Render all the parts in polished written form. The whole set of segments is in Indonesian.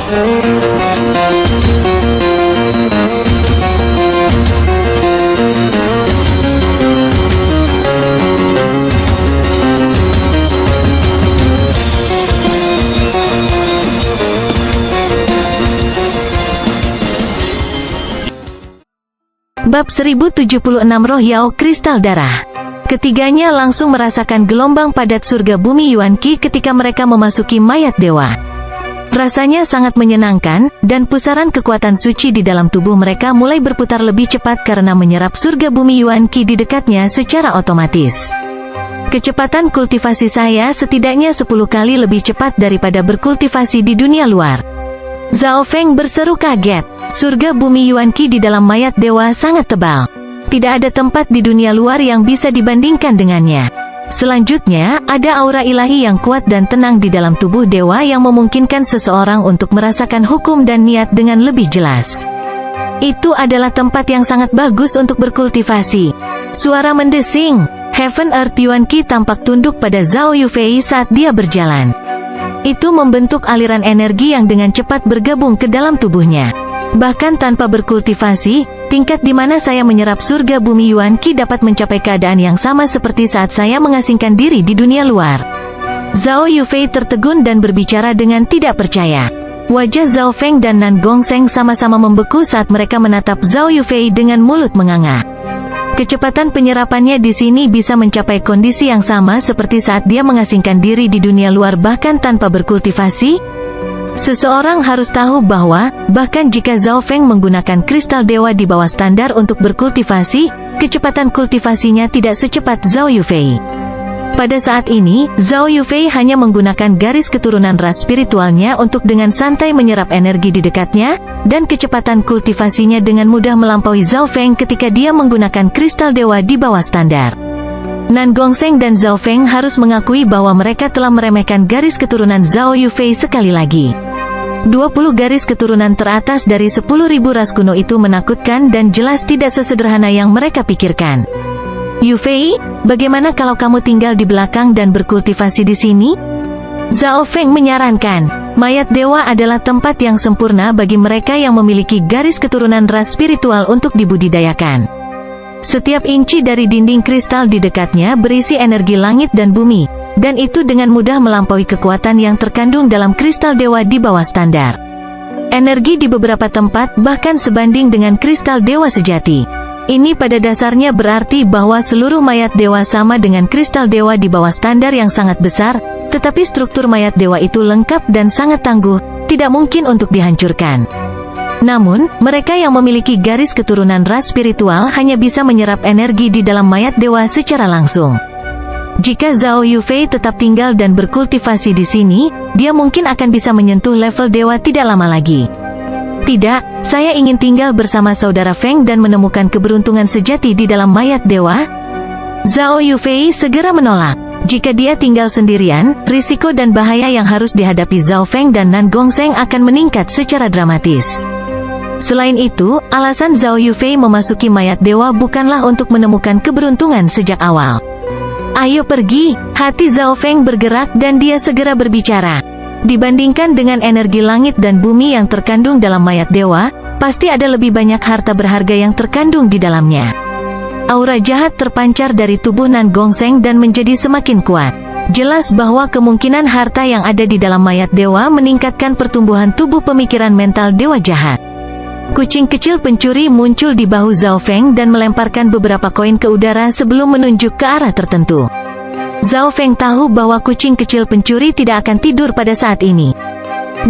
Bab 1076 Roh Yao Kristal Darah. Ketiganya langsung merasakan gelombang padat surga bumi Yuan Qi ketika mereka memasuki mayat dewa. Rasanya sangat menyenangkan, dan pusaran kekuatan suci di dalam tubuh mereka mulai berputar lebih cepat karena menyerap surga bumi Yuan Qi di dekatnya secara otomatis. Kecepatan kultivasi saya setidaknya 10 kali lebih cepat daripada berkultivasi di dunia luar. Zhao Feng berseru kaget. Surga bumi Yuan Qi di dalam mayat dewa sangat tebal. Tidak ada tempat di dunia luar yang bisa dibandingkan dengannya. Selanjutnya, ada aura ilahi yang kuat dan tenang di dalam tubuh dewa yang memungkinkan seseorang untuk merasakan hukum dan niat dengan lebih jelas. Itu adalah tempat yang sangat bagus untuk berkultivasi. Suara mendesing. Heaven Earth Yuan Qi tampak tunduk pada Zhao Yufei saat dia berjalan. Itu membentuk aliran energi yang dengan cepat bergabung ke dalam tubuhnya. Bahkan tanpa berkultivasi, tingkat di mana saya menyerap surga bumi Yuan Qi dapat mencapai keadaan yang sama seperti saat saya mengasingkan diri di dunia luar. Zhao Yufei tertegun dan berbicara dengan tidak percaya. Wajah Zhao Feng dan Nan Gongsheng sama-sama membeku saat mereka menatap Zhao Yufei dengan mulut menganga. Kecepatan penyerapannya di sini bisa mencapai kondisi yang sama seperti saat dia mengasingkan diri di dunia luar bahkan tanpa berkultivasi. Seseorang harus tahu bahwa, bahkan jika Zhao Feng menggunakan kristal dewa di bawah standar untuk berkultivasi, kecepatan kultivasinya tidak secepat Zhao Yufei. Pada saat ini, Zhao Yufei hanya menggunakan garis keturunan ras spiritualnya untuk dengan santai menyerap energi di dekatnya, dan kecepatan kultivasinya dengan mudah melampaui Zhao Feng ketika dia menggunakan kristal dewa di bawah standar. Nan Gongsheng dan Zhao Feng harus mengakui bahwa mereka telah meremehkan garis keturunan Zhao Yufei sekali lagi. 20 garis keturunan teratas dari 10.000 ras kuno itu menakutkan dan jelas tidak sesederhana yang mereka pikirkan. Yufei, bagaimana kalau kamu tinggal di belakang dan berkultivasi di sini? Zhao Feng menyarankan. Mayat dewa adalah tempat yang sempurna bagi mereka yang memiliki garis keturunan ras spiritual untuk dibudidayakan. Setiap inci dari dinding kristal di dekatnya berisi energi langit dan bumi, dan itu dengan mudah melampaui kekuatan yang terkandung dalam kristal dewa di bawah standar. Energi di beberapa tempat bahkan sebanding dengan kristal dewa sejati. Ini pada dasarnya berarti bahwa seluruh mayat dewa sama dengan kristal dewa di bawah standar yang sangat besar, tetapi struktur mayat dewa itu lengkap dan sangat tangguh, tidak mungkin untuk dihancurkan. Namun, mereka yang memiliki garis keturunan ras spiritual hanya bisa menyerap energi di dalam mayat dewa secara langsung. Jika Zhao Yufei tetap tinggal dan berkultivasi di sini, dia mungkin akan bisa menyentuh level dewa tidak lama lagi. Tidak, saya ingin tinggal bersama saudara Feng dan menemukan keberuntungan sejati di dalam mayat dewa. Zhao Yufei segera menolak. Jika dia tinggal sendirian, risiko dan bahaya yang harus dihadapi Zhao Feng dan Nan Gongsheng akan meningkat secara dramatis. Selain itu, alasan Zhao Yufei memasuki mayat dewa bukanlah untuk menemukan keberuntungan sejak awal. Ayo pergi, hati Zhao Feng bergerak dan dia segera berbicara. Dibandingkan dengan energi langit dan bumi yang terkandung dalam mayat dewa, pasti ada lebih banyak harta berharga yang terkandung di dalamnya. Aura jahat terpancar dari tubuh Nan Gongsheng dan menjadi semakin kuat. Jelas bahwa kemungkinan harta yang ada di dalam mayat dewa meningkatkan pertumbuhan tubuh pemikiran mental dewa jahat. Kucing kecil pencuri muncul di bahu Zhao Feng dan melemparkan beberapa koin ke udara sebelum menunjuk ke arah tertentu. Zhao Feng tahu bahwa kucing kecil pencuri tidak akan tidur pada saat ini.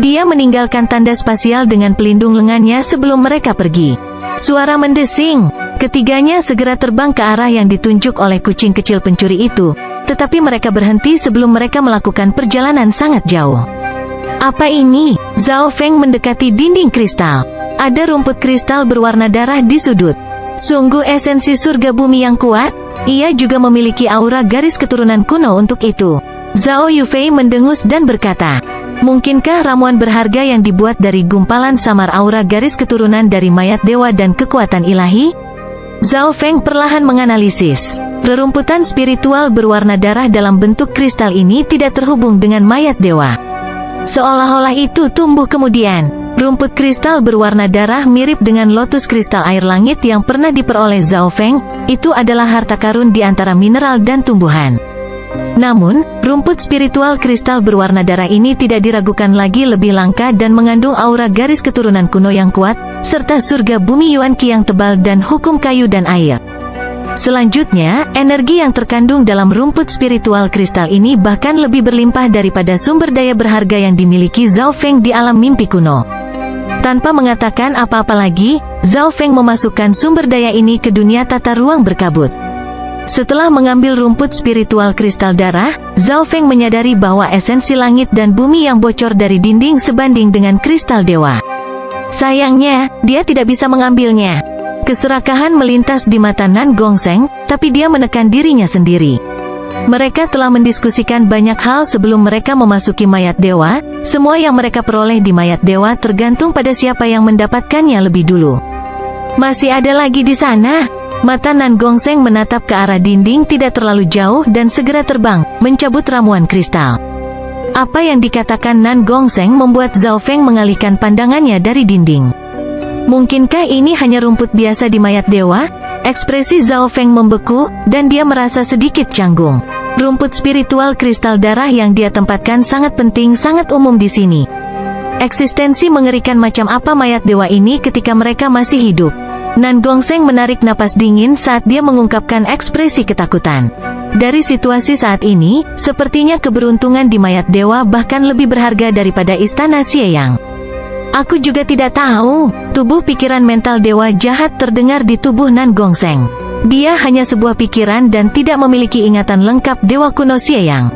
Dia meninggalkan tanda spasial dengan pelindung lengannya sebelum mereka pergi. Suara mendesing. Ketiganya segera terbang ke arah yang ditunjuk oleh kucing kecil pencuri itu, tetapi mereka berhenti sebelum mereka melakukan perjalanan sangat jauh. Apa ini? Zhao Feng mendekati dinding kristal. Ada rumput kristal berwarna darah di sudut. Sungguh esensi surga bumi yang kuat. Ia juga memiliki aura garis keturunan kuno untuk itu. Zhao Yufei mendengus dan berkata, mungkinkah ramuan berharga yang dibuat dari gumpalan samar aura garis keturunan dari mayat dewa dan kekuatan ilahi? Zhao Feng perlahan menganalisis. Rerumputan spiritual berwarna darah dalam bentuk kristal ini tidak terhubung dengan mayat dewa. Seolah-olah itu tumbuh kemudian. Rumput kristal berwarna darah mirip dengan lotus kristal air langit yang pernah diperoleh Zhao Feng. Itu adalah harta karun di antara mineral dan tumbuhan. Namun, rumput spiritual kristal berwarna darah ini tidak diragukan lagi lebih langka dan mengandung aura garis keturunan kuno yang kuat, serta surga bumi Yuan Qi yang tebal dan hukum kayu dan air. Selanjutnya, energi yang terkandung dalam rumput spiritual kristal ini bahkan lebih berlimpah daripada sumber daya berharga yang dimiliki Zhao Feng di alam mimpi kuno. Tanpa mengatakan apa-apa lagi, Zhao Feng memasukkan sumber daya ini ke dunia tata ruang berkabut. Setelah mengambil rumput spiritual kristal darah, Zhao Feng menyadari bahwa esensi langit dan bumi yang bocor dari dinding sebanding dengan kristal dewa. Sayangnya, dia tidak bisa mengambilnya. Keserakahan melintas di mata Nan Gongsheng, tapi dia menekan dirinya sendiri. Mereka telah mendiskusikan banyak hal sebelum mereka memasuki mayat dewa. Semua yang mereka peroleh di mayat dewa tergantung pada siapa yang mendapatkannya lebih dulu. Masih ada lagi di sana. Mata Nan Gongsheng menatap ke arah dinding tidak terlalu jauh dan segera terbang, mencabut ramuan kristal. Apa yang dikatakan Nan Gongsheng membuat Zhao Feng mengalihkan pandangannya dari dinding. Mungkinkah ini hanya rumput biasa di mayat dewa? Ekspresi Zhao Feng membeku, dan dia merasa sedikit canggung. Rumput spiritual kristal darah yang dia tempatkan sangat penting, sangat umum di sini. Eksistensi mengerikan macam apa mayat dewa ini ketika mereka masih hidup? Nan Gongsheng menarik napas dingin saat dia mengungkapkan ekspresi ketakutan. Dari situasi saat ini, sepertinya keberuntungan di mayat dewa bahkan lebih berharga daripada istana Xieyang. Aku juga tidak tahu. Tubuh pikiran mental dewa jahat terdengar di tubuh Nan Gongsheng. Dia hanya sebuah pikiran dan tidak memiliki ingatan lengkap dewa kuno Xieyang.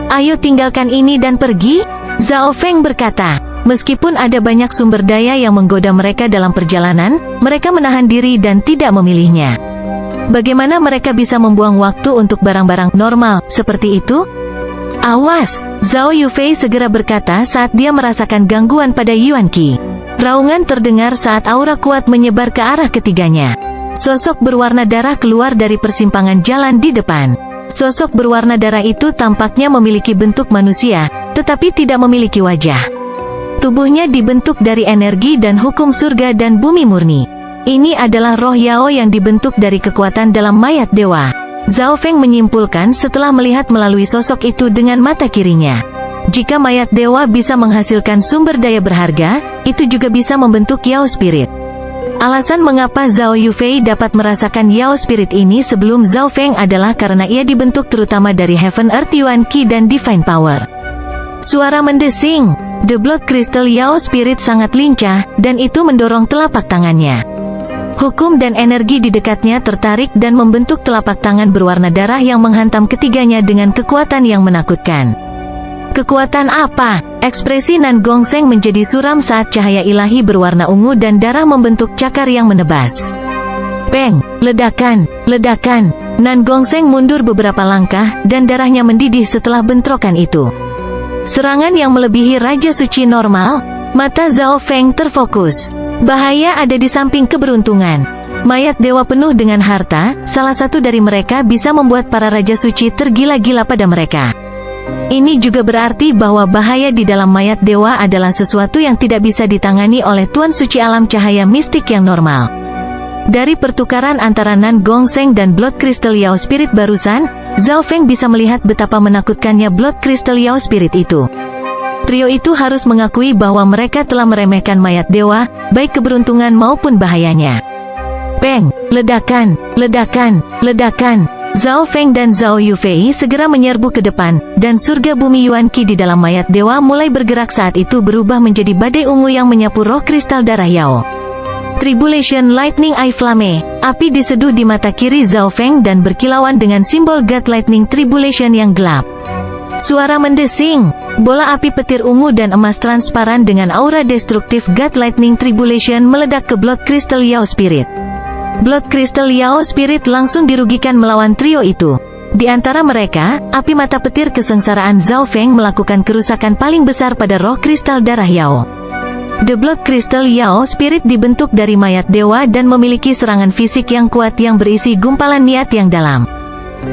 Ayo tinggalkan ini dan pergi, Zhao Feng berkata. Meskipun ada banyak sumber daya yang menggoda mereka dalam perjalanan, mereka menahan diri dan tidak memilihnya. Bagaimana mereka bisa membuang waktu untuk barang-barang normal seperti itu? Awas! Zhao Yufei segera berkata saat dia merasakan gangguan pada Yuan Qi. Raungan terdengar saat aura kuat menyebar ke arah ketiganya. Sosok berwarna darah keluar dari persimpangan jalan di depan. Sosok berwarna darah itu tampaknya memiliki bentuk manusia, tetapi tidak memiliki wajah. Tubuhnya dibentuk dari energi dan hukum surga dan bumi murni. Ini adalah roh Yao yang dibentuk dari kekuatan dalam mayat dewa. Zhao Feng menyimpulkan setelah melihat melalui sosok itu dengan mata kirinya. Jika mayat dewa bisa menghasilkan sumber daya berharga, itu juga bisa membentuk Yao Spirit. Alasan mengapa Zhao Yufei dapat merasakan Yao Spirit ini sebelum Zhao Feng adalah karena ia dibentuk terutama dari Heaven Earth Yuan Qi dan Divine Power. Suara mendesing. The Blood Crystal Yao Spirit sangat lincah, dan itu mendorong telapak tangannya. Hukum dan energi di dekatnya tertarik dan membentuk telapak tangan berwarna darah yang menghantam ketiganya dengan kekuatan yang menakutkan. Kekuatan apa? Ekspresi Nan Gongsheng menjadi suram saat cahaya ilahi berwarna ungu dan darah membentuk cakar yang menebas. Peng! Ledakan! Ledakan! Nan Gongsheng mundur beberapa langkah, dan darahnya mendidih setelah bentrokan itu. Serangan yang melebihi Raja Suci normal. Mata Zhao Feng terfokus. Bahaya ada di samping keberuntungan. Mayat dewa penuh dengan harta, salah satu dari mereka bisa membuat para Raja Suci tergila-gila pada mereka. Ini juga berarti bahwa bahaya di dalam mayat dewa adalah sesuatu yang tidak bisa ditangani oleh Tuan Suci alam cahaya mistik yang normal. Dari pertukaran antara Nan Gongsheng dan Blood Crystal Yao Spirit barusan, Zhao Feng bisa melihat betapa menakutkannya Blood Crystal Yao Spirit itu. Trio itu harus mengakui bahwa mereka telah meremehkan mayat dewa, baik keberuntungan maupun bahayanya. Peng! Ledakan! Ledakan! Ledakan! Zhao Feng dan Zhao Yufei segera menyerbu ke depan, dan surga bumi Yuan Qi di dalam mayat dewa mulai bergerak saat itu berubah menjadi badai ungu yang menyapu roh kristal darah Yao. Tribulation Lightning Eye Flame. Api diseduh di mata kiri Zhao Feng dan berkilauan dengan simbol God Lightning Tribulation yang gelap. Suara mendesing. Bola api petir ungu dan emas transparan dengan aura destruktif God Lightning Tribulation meledak ke Blood Crystal Yao Spirit. Blood Crystal Yao Spirit langsung dirugikan melawan trio itu. Di antara mereka, api mata petir kesengsaraan Zhao Feng melakukan kerusakan paling besar pada roh kristal darah Yao. The Blood Crystal Yao Spirit dibentuk dari mayat dewa dan memiliki serangan fisik yang kuat yang berisi gumpalan niat yang dalam.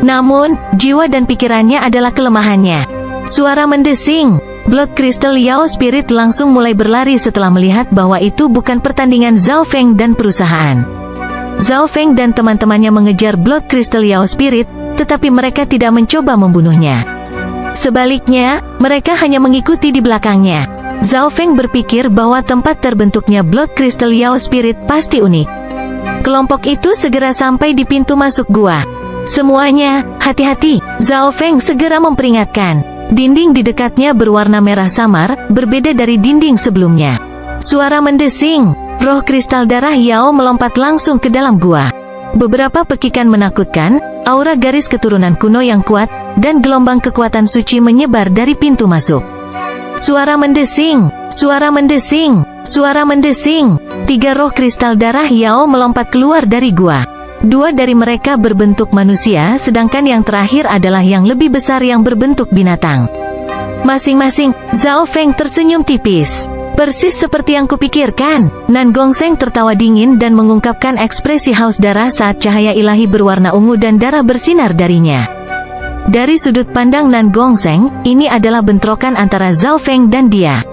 Namun, jiwa dan pikirannya adalah kelemahannya. Suara mendesing. Blood Crystal Yao Spirit langsung mulai berlari setelah melihat bahwa itu bukan pertandingan Zhao Feng dan perusahaan. Zhao Feng dan teman-temannya mengejar Blood Crystal Yao Spirit, tetapi mereka tidak mencoba membunuhnya. Sebaliknya, mereka hanya mengikuti di belakangnya. Zhao Feng berpikir bahwa tempat terbentuknya Blood Crystal Yao Spirit pasti unik. Kelompok itu segera sampai di pintu masuk gua. Semuanya, hati-hati, Zhao Feng segera memperingatkan. Dinding di dekatnya berwarna merah samar, berbeda dari dinding sebelumnya. Suara mendesing, roh kristal darah Yao melompat langsung ke dalam gua. Beberapa pekikan menakutkan, aura garis keturunan kuno yang kuat, dan gelombang kekuatan suci menyebar dari pintu masuk. Suara mendesing, suara mendesing, suara mendesing. 3 roh kristal darah Yao melompat keluar dari gua. 2 dari mereka berbentuk manusia, sedangkan yang terakhir adalah yang lebih besar yang berbentuk binatang. Masing-masing, Zhao Feng tersenyum tipis. Persis seperti yang kupikirkan. Nan Gongsheng tertawa dingin dan mengungkapkan ekspresi haus darah saat cahaya ilahi berwarna ungu dan darah bersinar darinya. Dari sudut pandang Nan Gongsheng, ini adalah bentrokan antara Zhao Feng dan dia.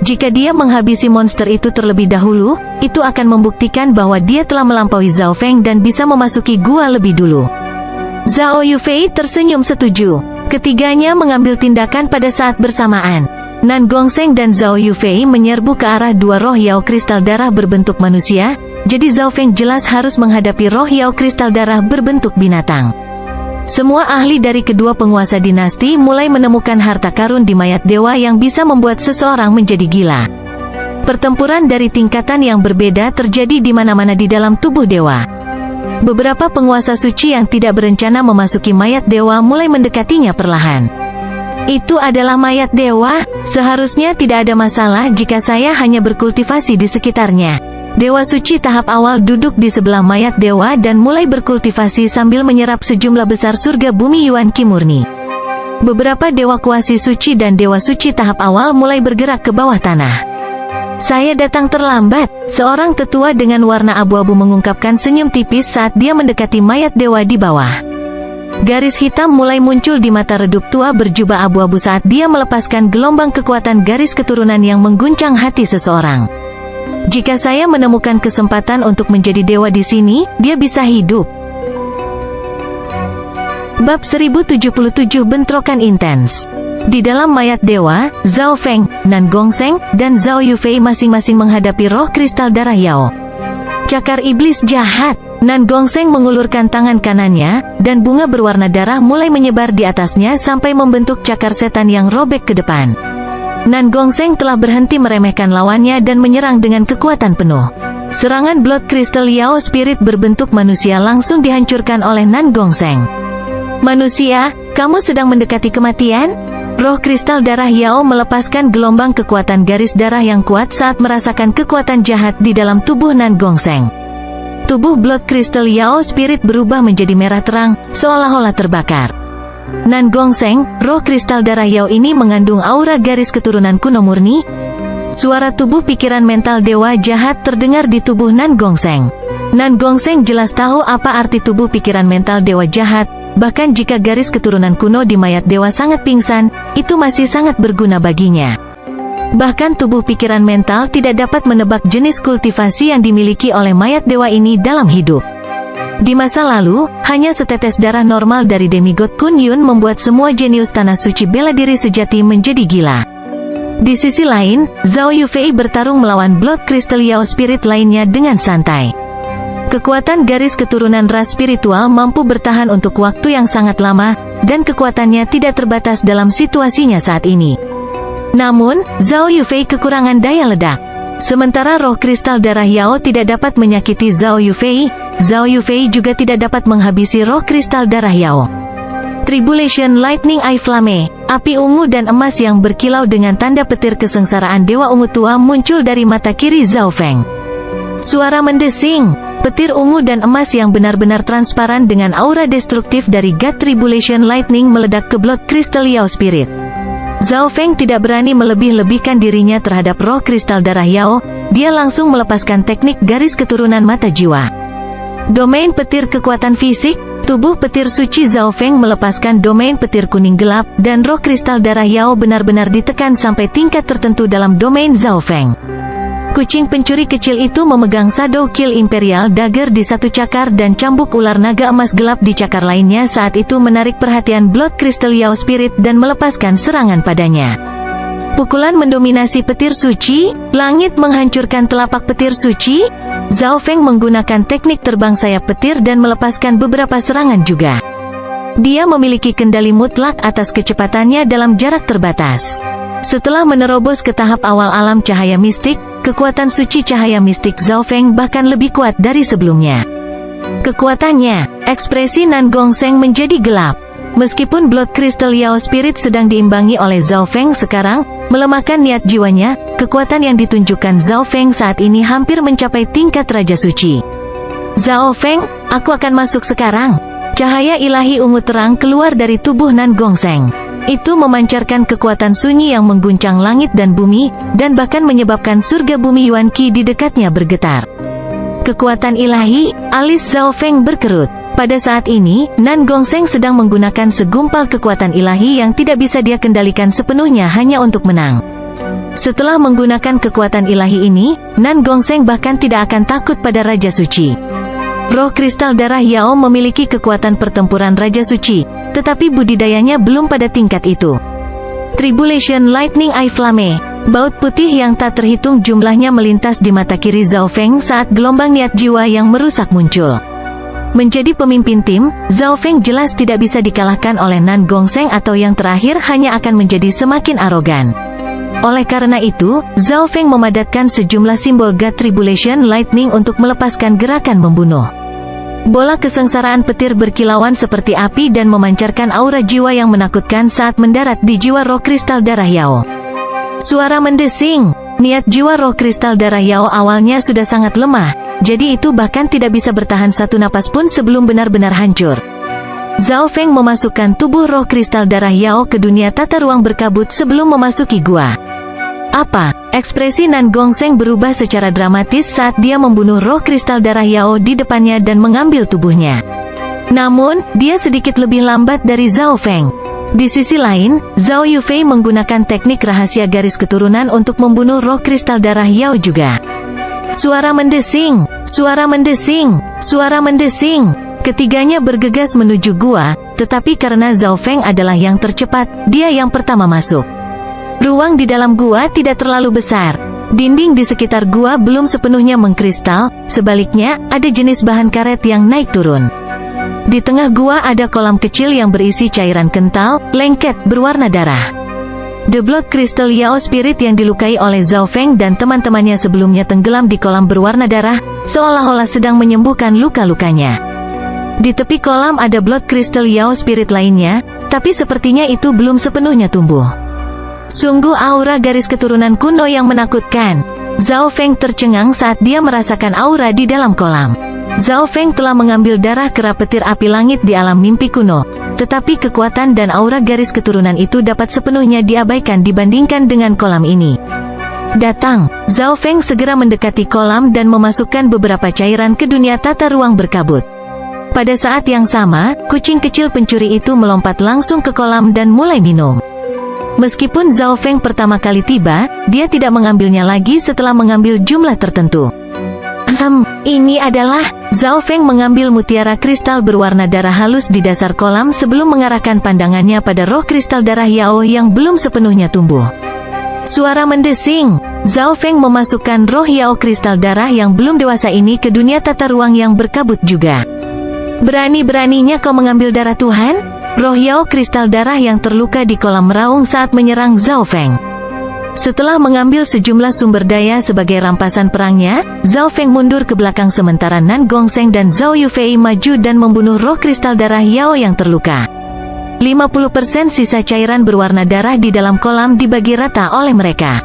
Jika dia menghabisi monster itu terlebih dahulu, itu akan membuktikan bahwa dia telah melampaui Zhao Feng dan bisa memasuki gua lebih dulu. Zhao Yufei tersenyum setuju. Ketiganya mengambil tindakan pada saat bersamaan. Nan Gongsheng dan Zhao Yufei menyerbu ke arah 2 roh Yao kristal darah berbentuk manusia, jadi Zhao Feng jelas harus menghadapi roh Yao kristal darah berbentuk binatang. Semua ahli dari kedua penguasa dinasti mulai menemukan harta karun di mayat dewa yang bisa membuat seseorang menjadi gila. Pertempuran dari tingkatan yang berbeda terjadi di mana-mana di dalam tubuh dewa. Beberapa penguasa suci yang tidak berencana memasuki mayat dewa mulai mendekatinya perlahan. Itu adalah mayat dewa, seharusnya tidak ada masalah jika saya hanya berkultivasi di sekitarnya. Dewa suci tahap awal duduk di sebelah mayat dewa dan mulai berkultivasi sambil menyerap sejumlah besar surga bumi Yuan Qi murni. Beberapa dewa kuasi suci dan dewa suci tahap awal mulai bergerak ke bawah tanah. Saya datang terlambat, seorang tetua dengan warna abu-abu mengungkapkan senyum tipis saat dia mendekati mayat dewa di bawah. Garis hitam mulai muncul di mata redup tua berjubah abu-abu saat dia melepaskan gelombang kekuatan garis keturunan yang mengguncang hati seseorang. Jika saya menemukan kesempatan untuk menjadi dewa di sini, dia bisa hidup. Bab 1077 Bentrokan Intens. Di dalam mayat dewa, Zhao Feng, Nan Gongsheng, dan Zhao Yufei masing-masing menghadapi roh kristal darah Yao. Cakar iblis jahat. Nan Gongsheng mengulurkan tangan kanannya, dan bunga berwarna darah mulai menyebar di atasnya sampai membentuk cakar setan yang robek ke depan. Nan Gongsheng telah berhenti meremehkan lawannya dan menyerang dengan kekuatan penuh. Serangan Blood Crystal Yao Spirit berbentuk manusia langsung dihancurkan oleh Nan Gongsheng. Manusia, kamu sedang mendekati kematian? Roh kristal darah Yao melepaskan gelombang kekuatan garis darah yang kuat saat merasakan kekuatan jahat di dalam tubuh Nan Gongsheng. Tubuh Blood Crystal Yao Spirit berubah menjadi merah terang, seolah-olah terbakar. Nan Gongsheng, roh kristal darah Yao ini mengandung aura garis keturunan kuno murni. Suara tubuh pikiran mental dewa jahat terdengar di tubuh Nan Gongsheng. Nan Gongsheng jelas tahu apa arti tubuh pikiran mental dewa jahat, bahkan jika garis keturunan kuno di mayat dewa sangat pingsan, itu masih sangat berguna baginya. Bahkan tubuh pikiran mental tidak dapat menebak jenis kultivasi yang dimiliki oleh mayat dewa ini dalam hidup. Di masa lalu, hanya setetes darah normal dari demigod Kun Yun membuat semua jenius tanah suci bela diri sejati menjadi gila. Di sisi lain, Zhao Yufei bertarung melawan Blood Crystal Yao Spirit lainnya dengan santai. Kekuatan garis keturunan ras spiritual mampu bertahan untuk waktu yang sangat lama, dan kekuatannya tidak terbatas dalam situasinya saat ini. Namun, Zhao Yufei kekurangan daya ledak. Sementara roh kristal darah Yao tidak dapat menyakiti Zhao Yufei, Zhao Yufei juga tidak dapat menghabisi roh kristal darah Yao. Tribulation Lightning Eye Flame, api ungu dan emas yang berkilau dengan tanda petir kesengsaraan dewa ungu tua muncul dari mata kiri Zhao Feng. Suara mendesing, petir ungu dan emas yang benar-benar transparan dengan aura destruktif dari God Tribulation Lightning meledak ke Blood Crystal Yao Spirit. Zhao Feng tidak berani melebih-lebihkan dirinya terhadap roh kristal darah Yao, dia langsung melepaskan teknik garis keturunan mata jiwa. Domain petir kekuatan fisik, Tubuh petir suci Zhao Feng melepaskan domain petir kuning gelap, dan roh kristal darah Yao benar-benar ditekan sampai tingkat tertentu dalam domain Zhao Feng. Kucing pencuri kecil itu memegang Shadow Kill Imperial Dagger di satu cakar dan cambuk ular naga emas gelap di cakar lainnya saat itu menarik perhatian Blood Crystal Yao Spirit dan melepaskan serangan padanya. Pukulan mendominasi petir suci, langit menghancurkan telapak petir suci. Zhao Feng menggunakan teknik terbang sayap petir dan melepaskan beberapa serangan juga. Dia memiliki kendali mutlak atas kecepatannya dalam jarak terbatas. Setelah menerobos ke tahap awal alam cahaya mistik, kekuatan suci cahaya mistik Zhao Feng bahkan lebih kuat dari sebelumnya. Kekuatannya, ekspresi Nan Gongseng menjadi gelap. Meskipun Blood Crystal Yao Spirit sedang diimbangi oleh Zhao Feng sekarang, melemahkan niat jiwanya, kekuatan yang ditunjukkan Zhao Feng saat ini hampir mencapai tingkat Raja Suci. Zhao Feng, aku akan masuk sekarang. Cahaya ilahi ungu terang keluar dari tubuh Nan Gongseng. Itu memancarkan kekuatan sunyi yang mengguncang langit dan bumi, dan bahkan menyebabkan surga bumi Yuan Qi di dekatnya bergetar. Kekuatan ilahi, alis Zhao Feng berkerut. Pada saat ini, Nan Gongseng sedang menggunakan segumpal kekuatan ilahi yang tidak bisa dia kendalikan sepenuhnya hanya untuk menang. Setelah menggunakan kekuatan ilahi ini, Nan Gongseng bahkan tidak akan takut pada Raja Suci. Roh kristal darah Yao memiliki kekuatan pertempuran Raja Suci, tetapi budidayanya belum pada tingkat itu. Tribulation Lightning Eye Flame. Baut putih yang tak terhitung jumlahnya melintas di mata kiri Zhao Feng saat gelombang niat jiwa yang merusak muncul. Menjadi pemimpin tim, Zhao Feng jelas tidak bisa dikalahkan oleh Nan Gongseng atau yang terakhir hanya akan menjadi semakin arogan. Oleh karena itu, Zhao Feng memadatkan sejumlah simbol God Tribulation Lightning untuk melepaskan gerakan membunuh. Bola kesengsaraan petir berkilauan seperti api dan memancarkan aura jiwa yang menakutkan saat mendarat di jiwa roh kristal darah Yao. Suara mendesing. Niat jiwa roh kristal darah Yao awalnya sudah sangat lemah, jadi itu bahkan tidak bisa bertahan satu napas pun sebelum benar-benar hancur. Zhao Feng memasukkan tubuh roh kristal darah Yao ke dunia tata ruang berkabut sebelum memasuki gua. Apa? Ekspresi Nan Gongseng berubah secara dramatis saat dia membunuh roh kristal darah Yao di depannya dan mengambil tubuhnya. Namun, dia sedikit lebih lambat dari Zhao Feng. Di sisi lain, Zhao Yufei menggunakan teknik rahasia garis keturunan untuk membunuh roh kristal darah Yao juga. Suara mendesing, suara mendesing, suara mendesing. Ketiganya bergegas menuju gua, tetapi karena Zhao Feng adalah yang tercepat, dia yang pertama masuk. Ruang di dalam gua tidak terlalu besar. Dinding di sekitar gua belum sepenuhnya mengkristal, sebaliknya, ada jenis bahan karet yang naik turun. Di tengah gua ada kolam kecil yang berisi cairan kental, lengket, berwarna darah. The Blood Crystal Yao Spirit yang dilukai oleh Zhao Feng dan teman-temannya sebelumnya tenggelam di kolam berwarna darah, seolah-olah sedang menyembuhkan luka-lukanya. Di tepi kolam ada Blood Crystal Yao Spirit lainnya, tapi sepertinya itu belum sepenuhnya tumbuh. Sungguh aura garis keturunan kuno yang menakutkan. Zhao Feng tercengang saat dia merasakan aura di dalam kolam. Zhao Feng telah mengambil darah kera petir api langit di alam mimpi kuno, tetapi kekuatan dan aura garis keturunan itu dapat sepenuhnya diabaikan dibandingkan dengan kolam ini. Datang, Zhao Feng segera mendekati kolam dan memasukkan beberapa cairan ke dunia tata ruang berkabut. Pada saat yang sama, kucing kecil pencuri itu melompat langsung ke kolam dan mulai minum. Meskipun Zhao Feng pertama kali tiba, dia tidak mengambilnya lagi setelah mengambil jumlah tertentu. Ini adalah... Zhao Feng mengambil mutiara kristal berwarna darah halus di dasar kolam sebelum mengarahkan pandangannya pada roh kristal darah Yao yang belum sepenuhnya tumbuh. Suara mendesing. Zhao Feng memasukkan roh Yao kristal darah yang belum dewasa ini ke dunia tata ruang yang berkabut juga. Berani-beraninya kau mengambil darah Tuhan? Roh Yao kristal darah yang terluka di kolam meraung saat menyerang Zhao Feng. Setelah mengambil sejumlah sumber daya sebagai rampasan perangnya, Zhao Feng mundur ke belakang sementara Nan Gongseng dan Zhao Yufei maju dan membunuh roh kristal darah Yao yang terluka. 50% sisa cairan berwarna darah di dalam kolam dibagi rata oleh mereka.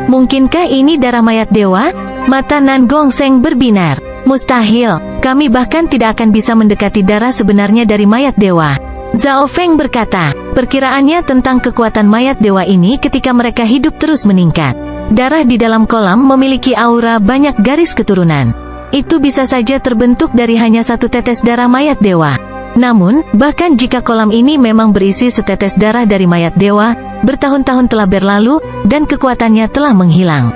Mungkinkah ini darah mayat dewa? Mata Nan Gongseng berbinar. Mustahil, kami bahkan tidak akan bisa mendekati darah sebenarnya dari mayat dewa. Zhao Feng berkata, perkiraannya tentang kekuatan mayat dewa ini ketika mereka hidup terus meningkat. Darah di dalam kolam memiliki aura banyak garis keturunan. Itu bisa saja terbentuk dari hanya satu tetes darah mayat dewa. Namun, bahkan jika kolam ini memang berisi setetes darah dari mayat dewa, bertahun-tahun telah berlalu, dan kekuatannya telah menghilang.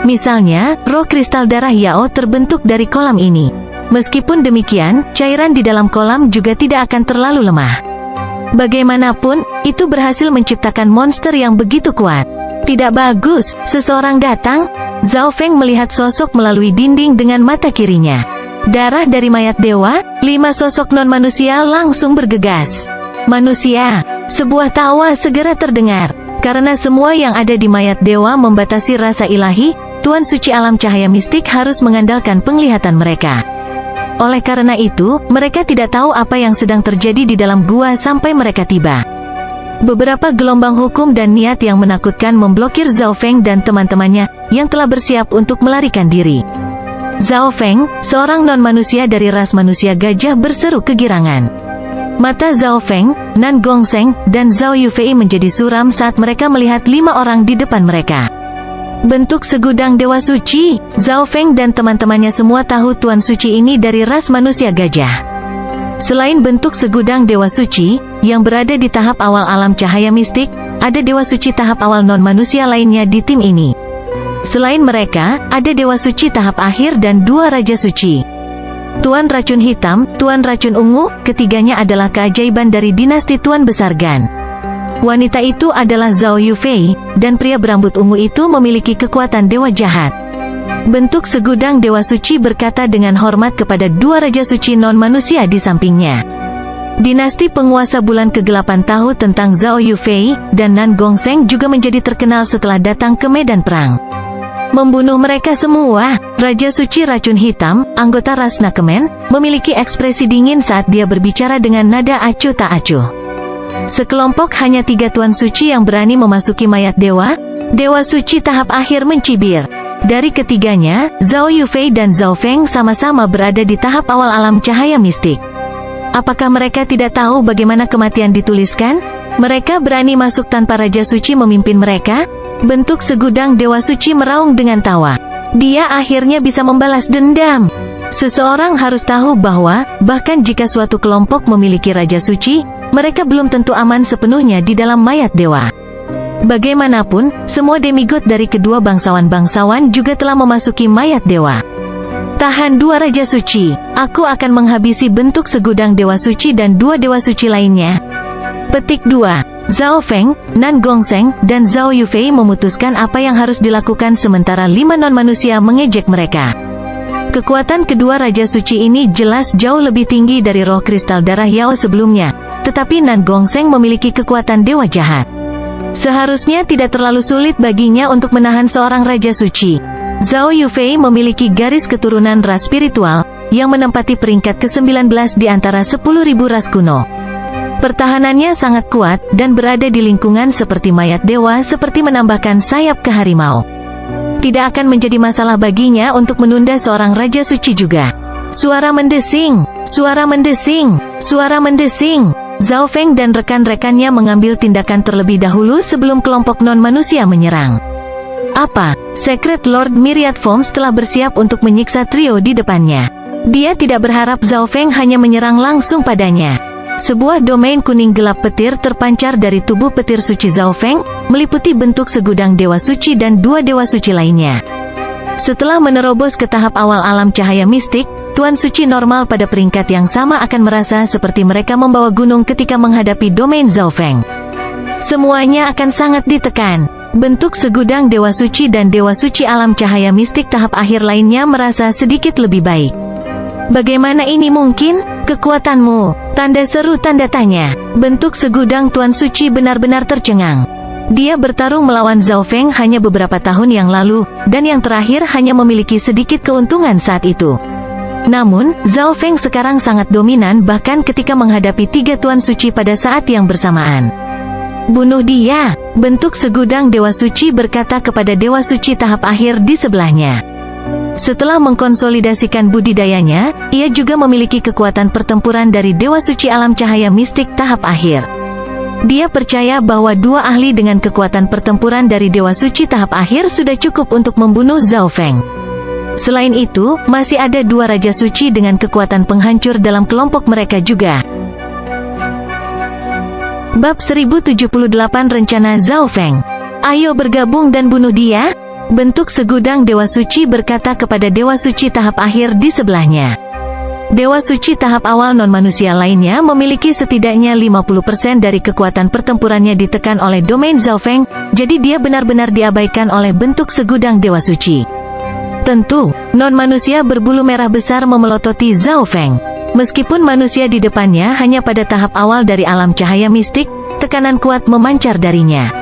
Misalnya, roh kristal darah Yao terbentuk dari kolam ini. Meskipun demikian, cairan di dalam kolam juga tidak akan terlalu lemah. Bagaimanapun, itu berhasil menciptakan monster yang begitu kuat. Tidak bagus, seseorang datang. Zhao Feng melihat sosok melalui dinding dengan mata kirinya. Darah dari mayat dewa, 5 sosok non-manusia langsung bergegas. Manusia, sebuah tawa segera terdengar. Karena semua yang ada di mayat dewa membatasi rasa ilahi, Tuan Suci Alam Cahaya Mistik harus mengandalkan penglihatan mereka. Oleh karena itu, mereka tidak tahu apa yang sedang terjadi di dalam gua sampai mereka tiba. Beberapa gelombang hukum dan niat yang menakutkan memblokir Zhao Feng dan teman-temannya, yang telah bersiap untuk melarikan diri. Zhao Feng, seorang non-manusia dari ras manusia gajah berseru kegirangan. Mata Zhao Feng, Nan Gongsheng, dan Zhao Yufei menjadi suram saat mereka melihat 5 orang di depan mereka. Bentuk segudang dewa suci. Zhao Feng dan teman-temannya semua tahu Tuan Suci ini dari ras manusia gajah. Selain bentuk segudang dewa suci, yang berada di tahap awal alam cahaya mistik, ada dewa suci tahap awal non-manusia lainnya di tim ini. Selain mereka, ada dewa suci tahap akhir dan 2 raja suci. Tuan Racun Hitam, Tuan Racun Ungu, ketiganya adalah keajaiban dari dinasti Tuan Besar Gan. Wanita itu adalah Zhao Yufei, dan pria berambut ungu itu memiliki kekuatan dewa jahat. Bentuk segudang dewa suci berkata dengan hormat kepada 2 raja suci non-manusia di sampingnya. Dinasti penguasa bulan kegelapan tahu tentang Zhao Yufei, dan Nan Gongsheng juga menjadi terkenal setelah datang ke medan perang. Membunuh mereka semua. Raja Suci Racun Hitam, anggota ras Nakemen, memiliki ekspresi dingin saat dia berbicara dengan nada acuh tak acuh. Sekelompok hanya 3 Tuan Suci yang berani memasuki mayat dewa. Dewa Suci tahap akhir mencibir. Dari ketiganya, Zhao Yufei dan Zhao Feng sama-sama berada di tahap awal alam cahaya mistik. Apakah mereka tidak tahu bagaimana kematian dituliskan? Mereka berani masuk tanpa Raja Suci memimpin mereka? Bentuk segudang dewa suci meraung dengan tawa. Dia akhirnya bisa membalas dendam. Seseorang harus tahu bahwa, bahkan jika suatu kelompok memiliki Raja Suci, mereka belum tentu aman sepenuhnya di dalam mayat dewa. Bagaimanapun, semua demigod dari kedua bangsawan-bangsawan juga telah memasuki mayat dewa. Tahan 2 Raja Suci, aku akan menghabisi bentuk segudang dewa suci dan 2 dewa suci lainnya. Petik 2. Zhao Feng, Nan Gongsheng, dan Zhao Yufei memutuskan apa yang harus dilakukan sementara 5 non-manusia mengejek mereka. Kekuatan kedua Raja Suci ini jelas jauh lebih tinggi dari roh kristal darah Yao sebelumnya, tetapi Nan Gongsheng memiliki kekuatan dewa jahat. Seharusnya tidak terlalu sulit baginya untuk menahan seorang Raja Suci. Zhao Yufei memiliki garis keturunan ras spiritual, yang menempati peringkat ke-19 di antara 10.000 ras kuno. Pertahanannya sangat kuat, dan berada di lingkungan seperti mayat dewa seperti menambahkan sayap ke harimau. Tidak akan menjadi masalah baginya untuk menunda seorang Raja Suci juga. Suara mendesing, suara mendesing, suara mendesing. Zhao Feng dan rekan-rekannya mengambil tindakan terlebih dahulu sebelum kelompok non-manusia menyerang. Apa? Secret Lord Myriad Forms telah bersiap untuk menyiksa trio di depannya. Dia tidak berharap Zhao Feng hanya menyerang langsung padanya. Sebuah domain kuning gelap petir terpancar dari tubuh petir suci Zhao Feng, meliputi bentuk segudang dewa suci dan 2 dewa suci lainnya. Setelah menerobos ke tahap awal alam cahaya mistik, Tuan Suci normal pada peringkat yang sama akan merasa seperti mereka membawa gunung ketika menghadapi domain Zhao Feng. Semuanya akan sangat ditekan. Bentuk segudang dewa suci dan dewa suci alam cahaya mistik tahap akhir lainnya merasa sedikit lebih baik. Bagaimana ini mungkin? Kekuatanmu, tanda seru tanda tanya. Bentuk segudang Tuan Suci benar-benar tercengang. Dia bertarung melawan Zhao Feng hanya beberapa tahun yang lalu, dan yang terakhir hanya memiliki sedikit keuntungan saat itu. Namun, Zhao Feng sekarang sangat dominan bahkan ketika menghadapi 3 Tuan Suci pada saat yang bersamaan. Bunuh dia, bentuk segudang dewa suci berkata kepada dewa suci tahap akhir di sebelahnya. Setelah mengkonsolidasikan budidayanya, ia juga memiliki kekuatan pertempuran dari dewa suci alam cahaya mistik tahap akhir. Dia percaya bahwa 2 ahli dengan kekuatan pertempuran dari dewa suci tahap akhir sudah cukup untuk membunuh Zhao Feng. Selain itu, masih ada 2 Raja Suci dengan kekuatan penghancur dalam kelompok mereka juga. Bab 1078 Rencana Zhao Feng. Ayo bergabung dan bunuh dia. Bentuk segudang Dewa Suci berkata kepada Dewa Suci tahap akhir di sebelahnya. Dewa Suci tahap awal non-manusia lainnya memiliki setidaknya 50% dari kekuatan pertempurannya ditekan oleh domain Zhao Feng, jadi dia benar-benar diabaikan oleh bentuk segudang Dewa Suci. Tentu, non-manusia berbulu merah besar memelototi Zhao Feng. Meskipun manusia di depannya hanya pada tahap awal dari alam cahaya mistik, tekanan kuat memancar darinya.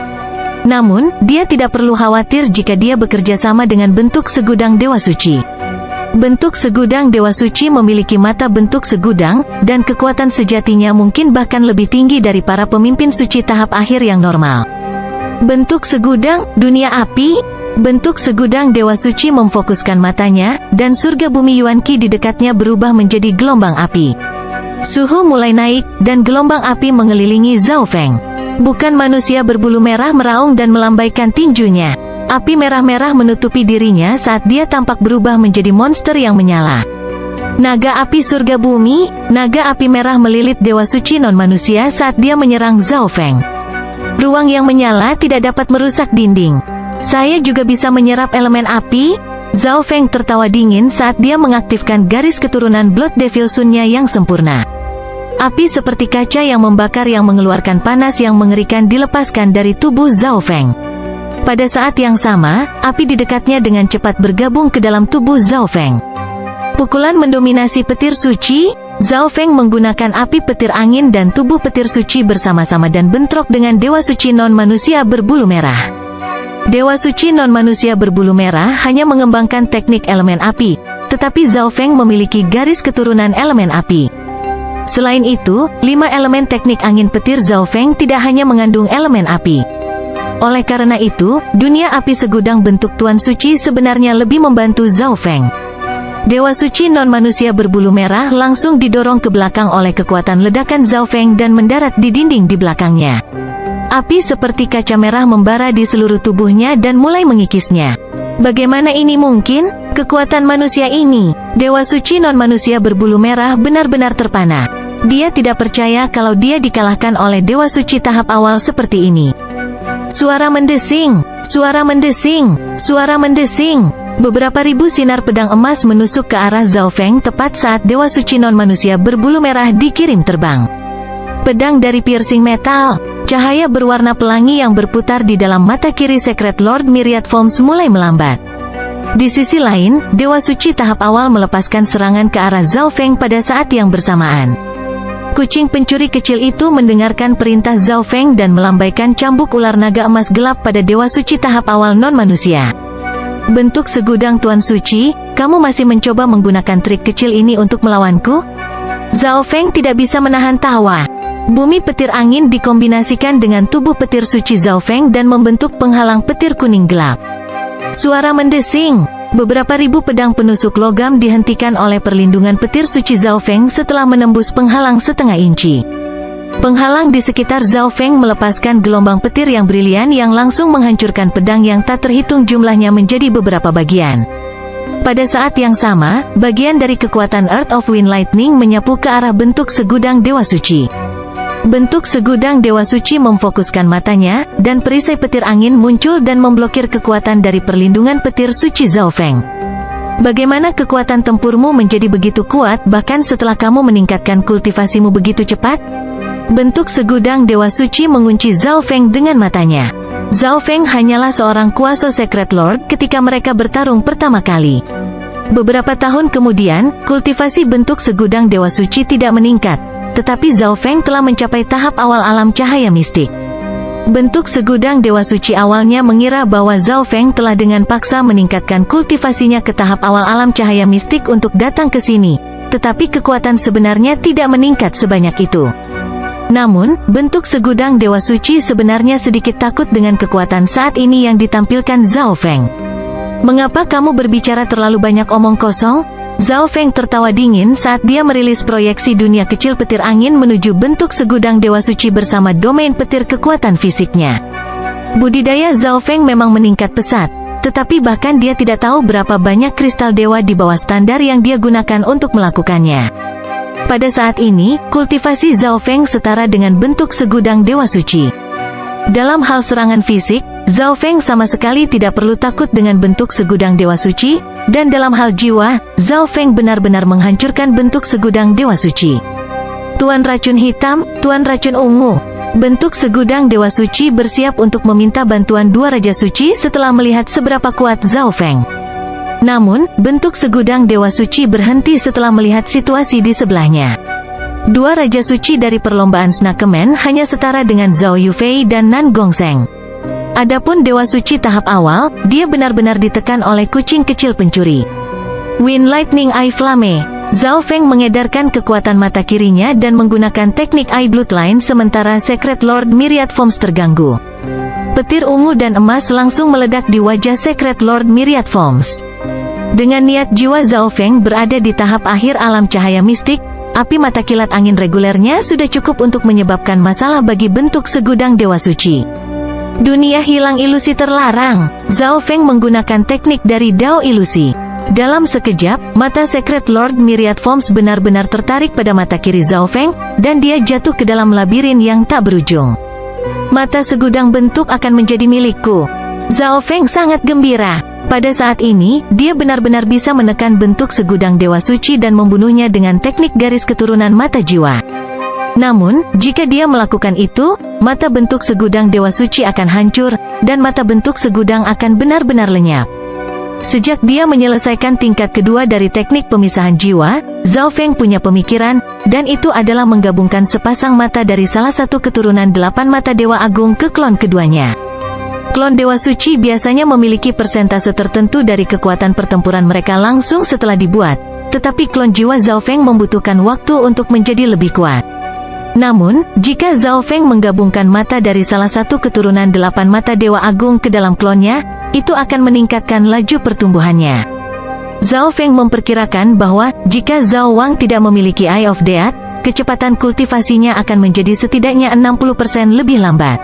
Namun, dia tidak perlu khawatir jika dia bekerja sama dengan bentuk segudang Dewa Suci. Bentuk segudang Dewa Suci memiliki mata bentuk segudang, dan kekuatan sejatinya mungkin bahkan lebih tinggi dari para pemimpin suci tahap akhir yang normal. Bentuk segudang, dunia api. Bentuk segudang Dewa Suci memfokuskan matanya, dan surga bumi Yuan Qi di dekatnya berubah menjadi gelombang api. Suhu mulai naik, dan gelombang api mengelilingi Zhao Feng. Bukan manusia berbulu merah meraung dan melambaikan tinjunya. Api merah-merah menutupi dirinya saat dia tampak berubah menjadi monster yang menyala. Naga api surga bumi, naga api merah melilit Dewa Suci non-manusia saat dia menyerang Zhao Feng. Ruang yang menyala tidak dapat merusak dinding. Saya juga bisa menyerap elemen api? Zhao Feng tertawa dingin saat dia mengaktifkan garis keturunan Blood Devil Sun-nya yang sempurna. Api seperti kaca yang membakar yang mengeluarkan panas yang mengerikan dilepaskan dari tubuh Zhao Feng. Pada saat yang sama, api di dekatnya dengan cepat bergabung ke dalam tubuh Zhao Feng. Pukulan mendominasi petir suci, Zhao Feng menggunakan api petir angin dan tubuh petir suci bersama-sama dan bentrok dengan Dewa Suci non-manusia berbulu merah. Dewa Suci non-manusia berbulu merah hanya mengembangkan teknik elemen api, tetapi Zhao Feng memiliki garis keturunan elemen api. Selain itu, 5 elemen teknik angin petir Zhao Feng tidak hanya mengandung elemen api. Oleh karena itu, dunia api segudang bentuk Tuan Suci sebenarnya lebih membantu Zhao Feng. Dewa Suci non-manusia berbulu merah langsung didorong ke belakang oleh kekuatan ledakan Zhao Feng dan mendarat di dinding di belakangnya. Api seperti kaca merah membara di seluruh tubuhnya dan mulai mengikisnya. Bagaimana ini mungkin? Kekuatan manusia ini, Dewa Suci non-manusia berbulu merah benar-benar terpana. Dia tidak percaya kalau dia dikalahkan oleh Dewa Suci tahap awal seperti ini. Suara mendesing, suara mendesing, suara mendesing. Beberapa ribu sinar pedang emas menusuk ke arah Zhao Feng tepat saat Dewa Suci non-manusia berbulu merah dikirim terbang. Pedang dari piercing metal. Cahaya berwarna pelangi yang berputar di dalam mata kiri Secret Lord Myriad Forms mulai melambat. Di sisi lain, Dewa Suci tahap awal melepaskan serangan ke arah Zhao Feng pada saat yang bersamaan. Kucing pencuri kecil itu mendengarkan perintah Zhao Feng dan melambaikan cambuk ular naga emas gelap pada Dewa Suci tahap awal non-manusia. Bentuk segudang Tuan Suci, kamu masih mencoba menggunakan trik kecil ini untuk melawanku? Zhao Feng tidak bisa menahan tawa. Bumi petir angin dikombinasikan dengan tubuh petir suci Zhao Feng dan membentuk penghalang petir kuning gelap. Suara mendesing. Beberapa ribu pedang penusuk logam dihentikan oleh perlindungan petir suci Zhao Feng setelah menembus penghalang setengah inci. Penghalang di sekitar Zhao Feng melepaskan gelombang petir yang brilian yang langsung menghancurkan pedang yang tak terhitung jumlahnya menjadi beberapa bagian. Pada saat yang sama, bagian dari kekuatan Earth of Wind Lightning menyapu ke arah bentuk segudang Dewa Suci. Bentuk segudang Dewa Suci memfokuskan matanya, dan perisai petir angin muncul dan memblokir kekuatan dari perlindungan petir suci Zhao Feng. Bagaimana kekuatan tempurmu menjadi begitu kuat bahkan setelah kamu meningkatkan kultivasimu begitu cepat? Bentuk segudang Dewa Suci mengunci Zhao Feng dengan matanya. Zhao Feng hanyalah seorang kuasa Secret Lord ketika mereka bertarung pertama kali. Beberapa tahun kemudian, kultivasi bentuk segudang Dewa Suci tidak meningkat. Tetapi Zhao Feng telah mencapai tahap awal alam cahaya mistik. Bentuk segudang Dewa Suci awalnya mengira bahwa Zhao Feng telah dengan paksa meningkatkan kultivasinya ke tahap awal alam cahaya mistik untuk datang ke sini. Tetapi kekuatan sebenarnya tidak meningkat sebanyak itu. Namun, bentuk segudang Dewa Suci sebenarnya sedikit takut dengan kekuatan saat ini yang ditampilkan Zhao Feng. Mengapa kamu berbicara terlalu banyak omong kosong? Zhao Feng tertawa dingin saat dia merilis proyeksi dunia kecil petir angin menuju bentuk segudang Dewa Suci bersama domain petir kekuatan fisiknya. Budidaya Zhao Feng memang meningkat pesat, tetapi bahkan dia tidak tahu berapa banyak kristal dewa di bawah standar yang dia gunakan untuk melakukannya. Pada saat ini, kultivasi Zhao Feng setara dengan bentuk segudang dewa suci. Dalam hal serangan fisik, Zhao Feng sama sekali tidak perlu takut dengan bentuk segudang dewa suci, dan dalam hal jiwa, Zhao Feng benar-benar menghancurkan bentuk segudang dewa suci. Tuan Racun Hitam, Tuan Racun Ungu. Bentuk segudang dewa suci bersiap untuk meminta bantuan dua raja suci setelah melihat seberapa kuat Zhao Feng. Namun, bentuk segudang dewa suci berhenti setelah melihat situasi di sebelahnya. Dua raja suci dari perlombaan Snakeman hanya setara dengan Zhao Yufei dan Nan Gongsheng. Adapun dewa suci tahap awal, dia benar-benar ditekan oleh kucing kecil pencuri. Wind Lightning Eye Flame. Zhao Feng mengedarkan kekuatan mata kirinya dan menggunakan teknik Eye Bloodline sementara Secret Lord Myriad Forms terganggu. Petir ungu dan emas langsung meledak di wajah Secret Lord Myriad Forms. Dengan niat jiwa Zhao Feng berada di tahap akhir alam cahaya mistik, api mata kilat angin regulernya sudah cukup untuk menyebabkan masalah bagi bentuk segudang dewa suci. Dunia hilang ilusi terlarang. Zhao Feng menggunakan teknik dari Dao Ilusi. Dalam sekejap, mata Secret Lord Myriad Forms benar-benar tertarik pada mata kiri Zhao Feng, dan dia jatuh ke dalam labirin yang tak berujung. Mata segudang bentuk akan menjadi milikku. Zhao Feng sangat gembira. Pada saat ini, dia benar-benar bisa menekan bentuk segudang dewa suci dan membunuhnya dengan teknik garis keturunan mata jiwa. Namun, jika dia melakukan itu, mata bentuk segudang dewa suci akan hancur, dan mata bentuk segudang akan benar-benar lenyap. Sejak dia menyelesaikan tingkat kedua dari teknik pemisahan jiwa, Zhao Feng punya pemikiran, dan itu adalah menggabungkan sepasang mata dari salah satu keturunan 8 mata Dewa Agung ke klon keduanya. Klon Dewa Suci biasanya memiliki persentase tertentu dari kekuatan pertempuran mereka langsung setelah dibuat, tetapi klon jiwa Zhao Feng membutuhkan waktu untuk menjadi lebih kuat. Namun, jika Zhao Feng menggabungkan mata dari salah satu keturunan 8 mata Dewa Agung ke dalam klonnya, itu akan meningkatkan laju pertumbuhannya. Zhao Feng memperkirakan bahwa, jika Zhao Wang tidak memiliki Eye of Death, kecepatan kultivasinya akan menjadi setidaknya 60% lebih lambat.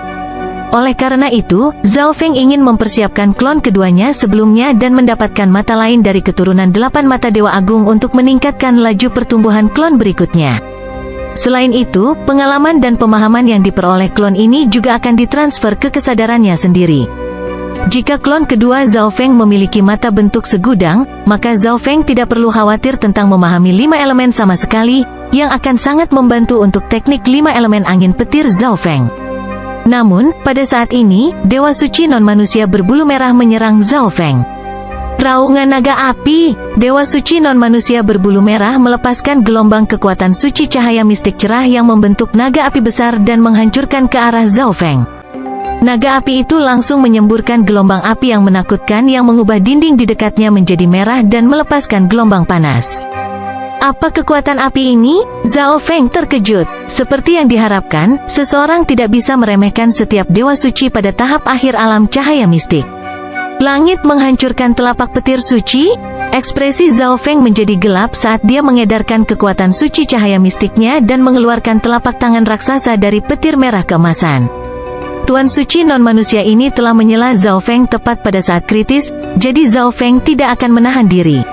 Oleh karena itu, Zhao Feng ingin mempersiapkan klon keduanya sebelumnya dan mendapatkan mata lain dari keturunan 8 mata Dewa Agung untuk meningkatkan laju pertumbuhan klon berikutnya. Selain itu, pengalaman dan pemahaman yang diperoleh klon ini juga akan ditransfer ke kesadarannya sendiri. Jika klon kedua Zhao Feng memiliki mata bentuk segudang, maka Zhao Feng tidak perlu khawatir tentang memahami 5 elemen sama sekali, yang akan sangat membantu untuk teknik 5 elemen angin petir Zhao Feng. Namun, pada saat ini, Dewa Suci non-manusia berbulu merah menyerang Zhao Feng. Raungan naga api. Dewa Suci non-manusia berbulu merah melepaskan gelombang kekuatan suci cahaya mistik cerah yang membentuk naga api besar dan menghancurkan ke arah Zhao Feng. Naga api itu langsung menyemburkan gelombang api yang menakutkan yang mengubah dinding di dekatnya menjadi merah dan melepaskan gelombang panas. Apa kekuatan api ini? Zhao Feng terkejut. Seperti yang diharapkan, seseorang tidak bisa meremehkan setiap dewa suci pada tahap akhir alam cahaya mistik. Langit menghancurkan telapak petir suci? Ekspresi Zhao Feng menjadi gelap saat dia mengedarkan kekuatan suci cahaya mistiknya dan mengeluarkan telapak tangan raksasa dari petir merah keemasan. Tuan suci non-manusia ini telah menyela Zhao Feng tepat pada saat kritis, jadi Zhao Feng tidak akan menahan diri.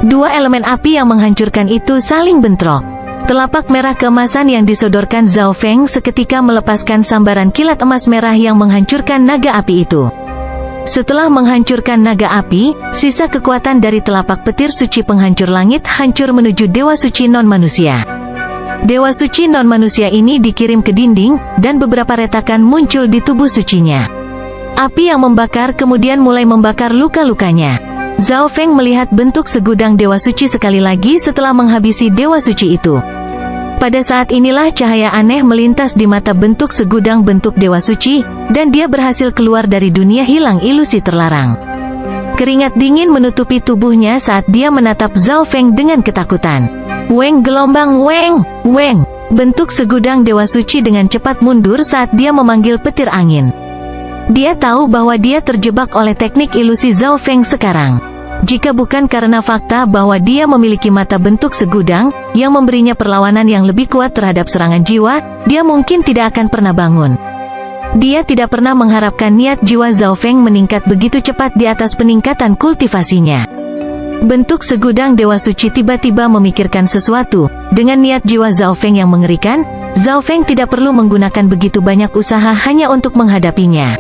Dua elemen api yang menghancurkan itu saling bentrok. Telapak merah keemasan yang disodorkan Zhao Feng seketika melepaskan sambaran kilat emas merah yang menghancurkan naga api itu. Setelah menghancurkan naga api, sisa kekuatan dari telapak petir suci penghancur langit hancur menuju Dewa Suci non-manusia. Dewa Suci non-manusia ini dikirim ke dinding, dan beberapa retakan muncul di tubuh sucinya. Api yang membakar kemudian mulai membakar luka-lukanya. Zhao Feng melihat bentuk segudang Dewa Suci sekali lagi setelah menghabisi Dewa Suci itu. Pada saat inilah cahaya aneh melintas di mata bentuk segudang bentuk Dewa Suci, dan dia berhasil keluar dari dunia hilang ilusi terlarang. Keringat dingin menutupi tubuhnya saat dia menatap Zhao Feng dengan ketakutan. Weng gelombang weng, weng. Bentuk segudang Dewa Suci dengan cepat mundur saat dia memanggil petir angin. Dia tahu bahwa dia terjebak oleh teknik ilusi Zhao Feng sekarang. Jika bukan karena fakta bahwa dia memiliki mata bentuk segudang, yang memberinya perlawanan yang lebih kuat terhadap serangan jiwa, dia mungkin tidak akan pernah bangun. Dia tidak pernah mengharapkan niat jiwa Zhao Feng meningkat begitu cepat di atas peningkatan kultivasinya. Bentuk segudang Dewa Suci tiba-tiba memikirkan sesuatu. Dengan niat jiwa Zhao Feng yang mengerikan, Zhao Feng tidak perlu menggunakan begitu banyak usaha hanya untuk menghadapinya.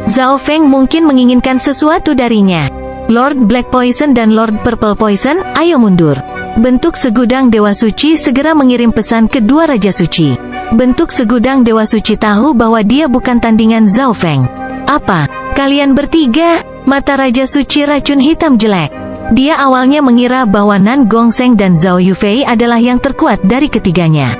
Zhao Feng mungkin menginginkan sesuatu darinya. Lord Black Poison dan Lord Purple Poison, ayo mundur. Bentuk segudang Dewa Suci segera mengirim pesan ke dua Raja Suci. Bentuk segudang Dewa Suci tahu bahwa dia bukan tandingan Zhao Feng. Apa? Kalian bertiga? Mata Raja Suci racun hitam jelek. Dia awalnya mengira bahwa Nan Gongsheng dan Zhao Yufei adalah yang terkuat dari ketiganya.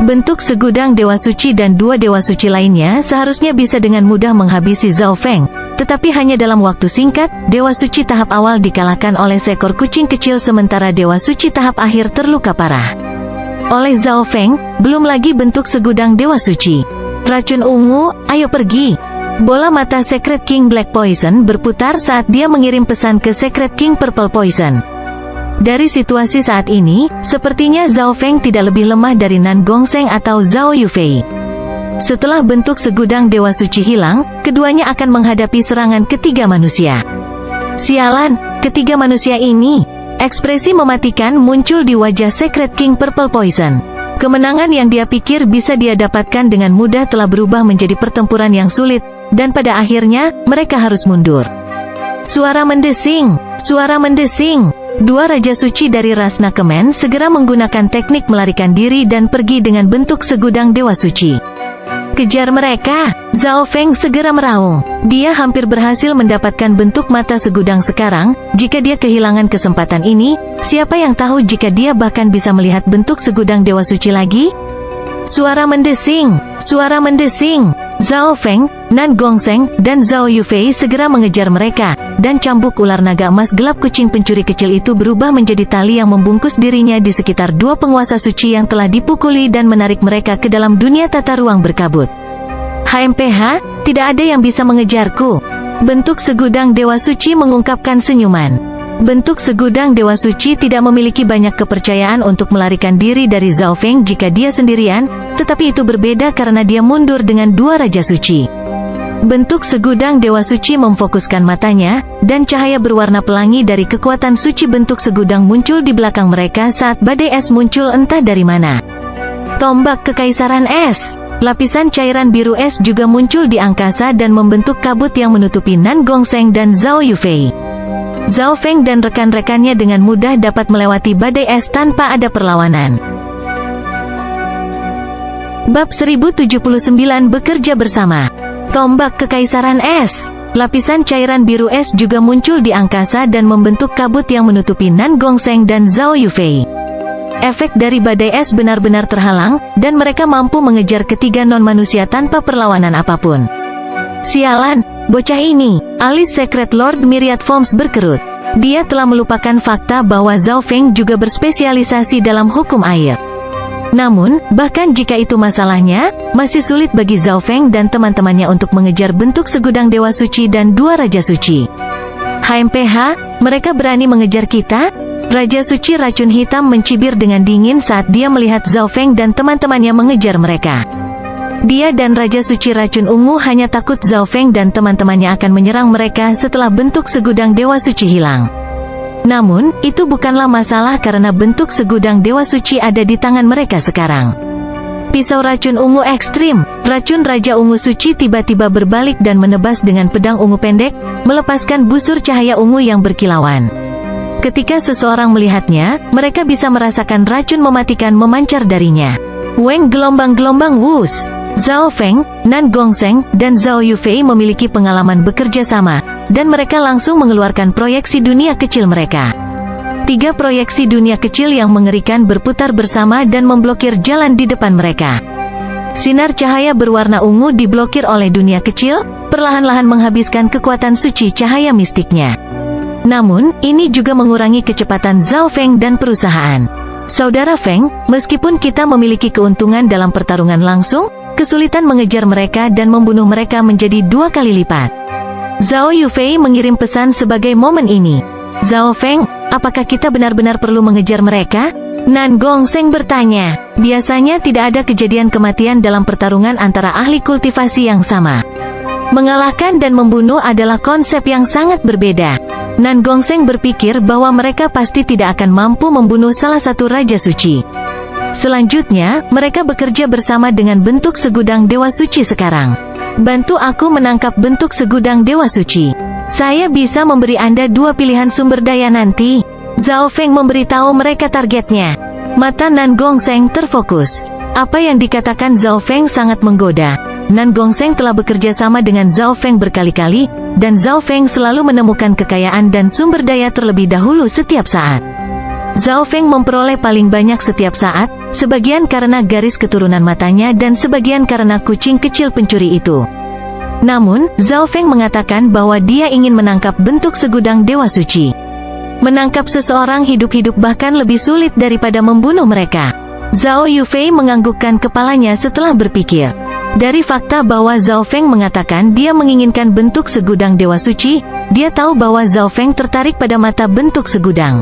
Bentuk segudang Dewa Suci dan dua Dewa Suci lainnya seharusnya bisa dengan mudah menghabisi Zhao Feng. Tetapi hanya dalam waktu singkat, Dewa Suci tahap awal dikalahkan oleh seekor kucing kecil sementara Dewa Suci tahap akhir terluka parah oleh Zhao Feng, belum lagi bentuk segudang Dewa Suci. Racun ungu, ayo pergi. Bola mata Secret King Black Poison berputar saat dia mengirim pesan ke Secret King Purple Poison. Dari situasi saat ini, sepertinya Zhao Feng tidak lebih lemah dari Nan Gongsheng atau Zhao Yufei. Setelah bentuk segudang Dewa Suci hilang, keduanya akan menghadapi serangan ketiga manusia. Sialan, ketiga manusia ini. Ekspresi mematikan muncul di wajah Secret King Purple Poison. Kemenangan yang dia pikir bisa dia dapatkan dengan mudah telah berubah menjadi pertempuran yang sulit, dan pada akhirnya, mereka harus mundur. Suara mendesing, suara mendesing. Dua Raja Suci dari ras Nakemen segera menggunakan teknik melarikan diri dan pergi dengan bentuk segudang Dewa Suci. Kejar mereka! Zhao Feng segera meraung. Dia hampir berhasil mendapatkan bentuk mata segudang sekarang. Jika dia kehilangan kesempatan ini, siapa yang tahu jika dia bahkan bisa melihat bentuk segudang Dewa Suci lagi? Suara mendesing! Suara mendesing! Zhao Feng, Nan Gongsheng, dan Zhao Yufei segera mengejar mereka, dan cambuk ular naga emas gelap kucing pencuri kecil itu berubah menjadi tali yang membungkus dirinya di sekitar dua penguasa suci yang telah dipukuli dan menarik mereka ke dalam dunia tata ruang berkabut. HMPH, tidak ada yang bisa mengejarku. Bentuk segudang Dewa Suci mengungkapkan senyuman. Bentuk segudang Dewa Suci tidak memiliki banyak kepercayaan untuk melarikan diri dari Zhao Feng jika dia sendirian, tetapi itu berbeda karena dia mundur dengan dua Raja Suci. Bentuk segudang Dewa Suci memfokuskan matanya, dan cahaya berwarna pelangi dari kekuatan suci bentuk segudang muncul di belakang mereka saat badai es muncul entah dari mana. Tombak Kekaisaran Es. Lapisan cairan biru es juga muncul di angkasa dan membentuk kabut yang menutupi Nan Gongsheng dan Zhao Yufei. Zhao Feng dan rekan-rekannya dengan mudah dapat melewati badai es tanpa ada perlawanan. Bab 1079 Bekerja Bersama. Tombak Kekaisaran Es. Lapisan cairan biru es juga muncul di angkasa dan membentuk kabut yang menutupi Nan Gongsheng dan Zhao Yufei. Efek dari badai es benar-benar terhalang, dan mereka mampu mengejar ketiga non-manusia tanpa perlawanan apapun. Sialan, bocah ini, alis Secret Lord Myriad Forms berkerut. Dia telah melupakan fakta bahwa Zhao Feng juga berspesialisasi dalam hukum air. Namun, bahkan jika itu masalahnya, masih sulit bagi Zhao Feng dan teman-temannya untuk mengejar bentuk segudang Dewa Suci dan dua Raja Suci. HMPH, mereka berani mengejar kita? Raja Suci racun hitam mencibir dengan dingin saat dia melihat Zhao Feng dan teman-temannya mengejar mereka. Dia dan Raja Suci racun ungu hanya takut Zhao Feng dan teman-temannya akan menyerang mereka setelah bentuk segudang Dewa Suci hilang. Namun, itu bukanlah masalah karena bentuk segudang Dewa Suci ada di tangan mereka sekarang. Pisau racun ungu ekstrim, racun Raja Ungu Suci tiba-tiba berbalik dan menebas dengan pedang ungu pendek, melepaskan busur cahaya ungu yang berkilauan. Ketika seseorang melihatnya, mereka bisa merasakan racun mematikan memancar darinya. Weng gelombang-gelombang wus. Zhao Feng, Nan Gongsheng, dan Zhao Yufei memiliki pengalaman bekerja sama, dan mereka langsung mengeluarkan proyeksi dunia kecil mereka. Tiga proyeksi dunia kecil yang mengerikan berputar bersama dan memblokir jalan di depan mereka. Sinar cahaya berwarna ungu diblokir oleh dunia kecil, perlahan-lahan menghabiskan kekuatan suci cahaya mistiknya. Namun, ini juga mengurangi kecepatan Zhao Feng dan perusahaan. Saudara Feng, meskipun kita memiliki keuntungan dalam pertarungan langsung, kesulitan mengejar mereka dan membunuh mereka menjadi 2 kali lipat. Zhao Yufei mengirim pesan sebagai momen ini. Zhao Feng, apakah kita benar-benar perlu mengejar mereka? Nan Gongsheng bertanya. Biasanya tidak ada kejadian kematian dalam pertarungan antara ahli kultivasi yang sama. Mengalahkan dan membunuh adalah konsep yang sangat berbeda. Nan Gongseng berpikir bahwa mereka pasti tidak akan mampu membunuh salah satu Raja Suci. Selanjutnya, mereka bekerja bersama dengan bentuk segudang Dewa Suci sekarang. Bantu aku menangkap bentuk segudang Dewa Suci. Saya bisa memberi Anda 2 pilihan sumber daya nanti. Zhao Feng memberitahu mereka targetnya. Mata Nan Gongseng terfokus. Apa yang dikatakan Zhao Feng sangat menggoda. Nan Gongseng telah bekerja sama dengan Zhao Feng berkali-kali, dan Zhao Feng selalu menemukan kekayaan dan sumber daya terlebih dahulu setiap saat. Zhao Feng memperoleh paling banyak setiap saat, sebagian karena garis keturunan matanya dan sebagian karena kucing kecil pencuri itu. Namun, Zhao Feng mengatakan bahwa dia ingin menangkap bentuk segudang Dewa Suci. Menangkap seseorang hidup-hidup bahkan lebih sulit daripada membunuh mereka. Zhao Yufei menganggukkan kepalanya setelah berpikir. Dari fakta bahwa Zhao Feng mengatakan dia menginginkan bentuk segudang Dewa Suci, dia tahu bahwa Zhao Feng tertarik pada mata bentuk segudang.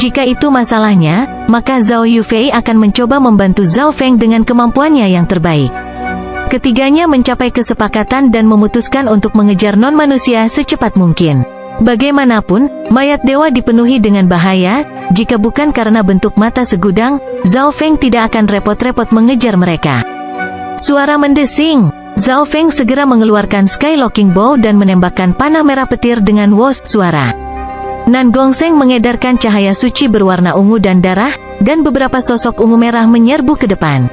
Jika itu masalahnya, maka Zhao Yufei akan mencoba membantu Zhao Feng dengan kemampuannya yang terbaik. Ketiganya mencapai kesepakatan dan memutuskan untuk mengejar non-manusia secepat mungkin. Bagaimanapun, mayat dewa dipenuhi dengan bahaya. Jika bukan karena bentuk mata segudang, Zhao Feng tidak akan repot-repot mengejar mereka. Suara mendesing. Zhao Feng segera mengeluarkan Skylocking Bow dan menembakkan panah merah petir dengan wos suara. Nan Gongseng mengedarkan cahaya suci berwarna ungu dan darah, dan beberapa sosok ungu merah menyerbu ke depan.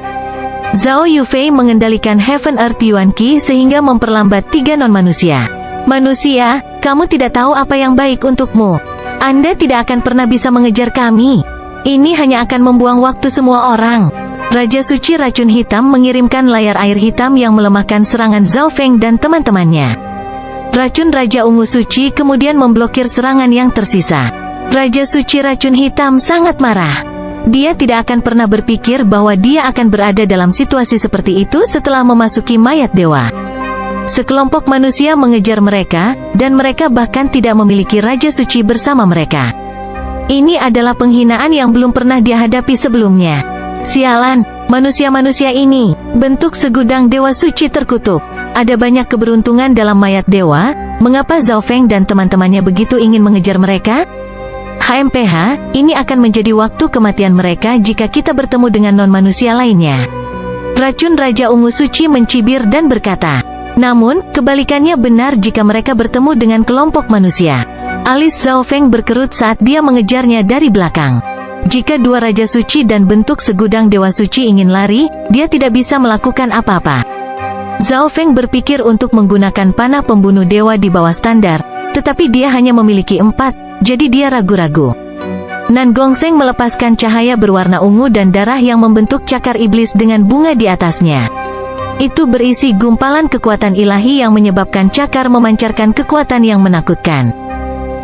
Zhao Yufei mengendalikan Heaven Earth Yuan Qi sehingga memperlambat 3 non-manusia. Manusia, kamu tidak tahu apa yang baik untukmu. Anda tidak akan pernah bisa mengejar kami. Ini hanya akan membuang waktu semua orang. Raja Suci Racun Hitam mengirimkan layar air hitam yang melemahkan serangan Zhao Feng dan teman-temannya. Racun Raja Ungu Suci kemudian memblokir serangan yang tersisa. Raja Suci Racun Hitam sangat marah. Dia tidak akan pernah berpikir bahwa dia akan berada dalam situasi seperti itu setelah memasuki mayat dewa. Sekelompok manusia mengejar mereka, dan mereka bahkan tidak memiliki Raja Suci bersama mereka. Ini adalah penghinaan yang belum pernah dia hadapi sebelumnya. Sialan, manusia-manusia ini, bentuk segudang Dewa Suci terkutuk. Ada banyak keberuntungan dalam mayat dewa. Mengapa Zhao Feng dan teman-temannya begitu ingin mengejar mereka? HMPH, ini akan menjadi waktu kematian mereka jika kita bertemu dengan non-manusia lainnya. Racun Raja Ungu Suci mencibir dan berkata. Namun, kebalikannya benar jika mereka bertemu dengan kelompok manusia. Alis Zhao Feng berkerut saat dia mengejarnya dari belakang. Jika 2 Raja Suci dan bentuk segudang Dewa Suci ingin lari, dia tidak bisa melakukan apa-apa. Zhao Feng berpikir untuk menggunakan panah pembunuh dewa di bawah standar, tetapi dia hanya memiliki 4, jadi dia ragu-ragu. Nan Gongseng melepaskan cahaya berwarna ungu dan darah yang membentuk cakar iblis dengan bunga di atasnya. Itu berisi gumpalan kekuatan ilahi yang menyebabkan cakar memancarkan kekuatan yang menakutkan.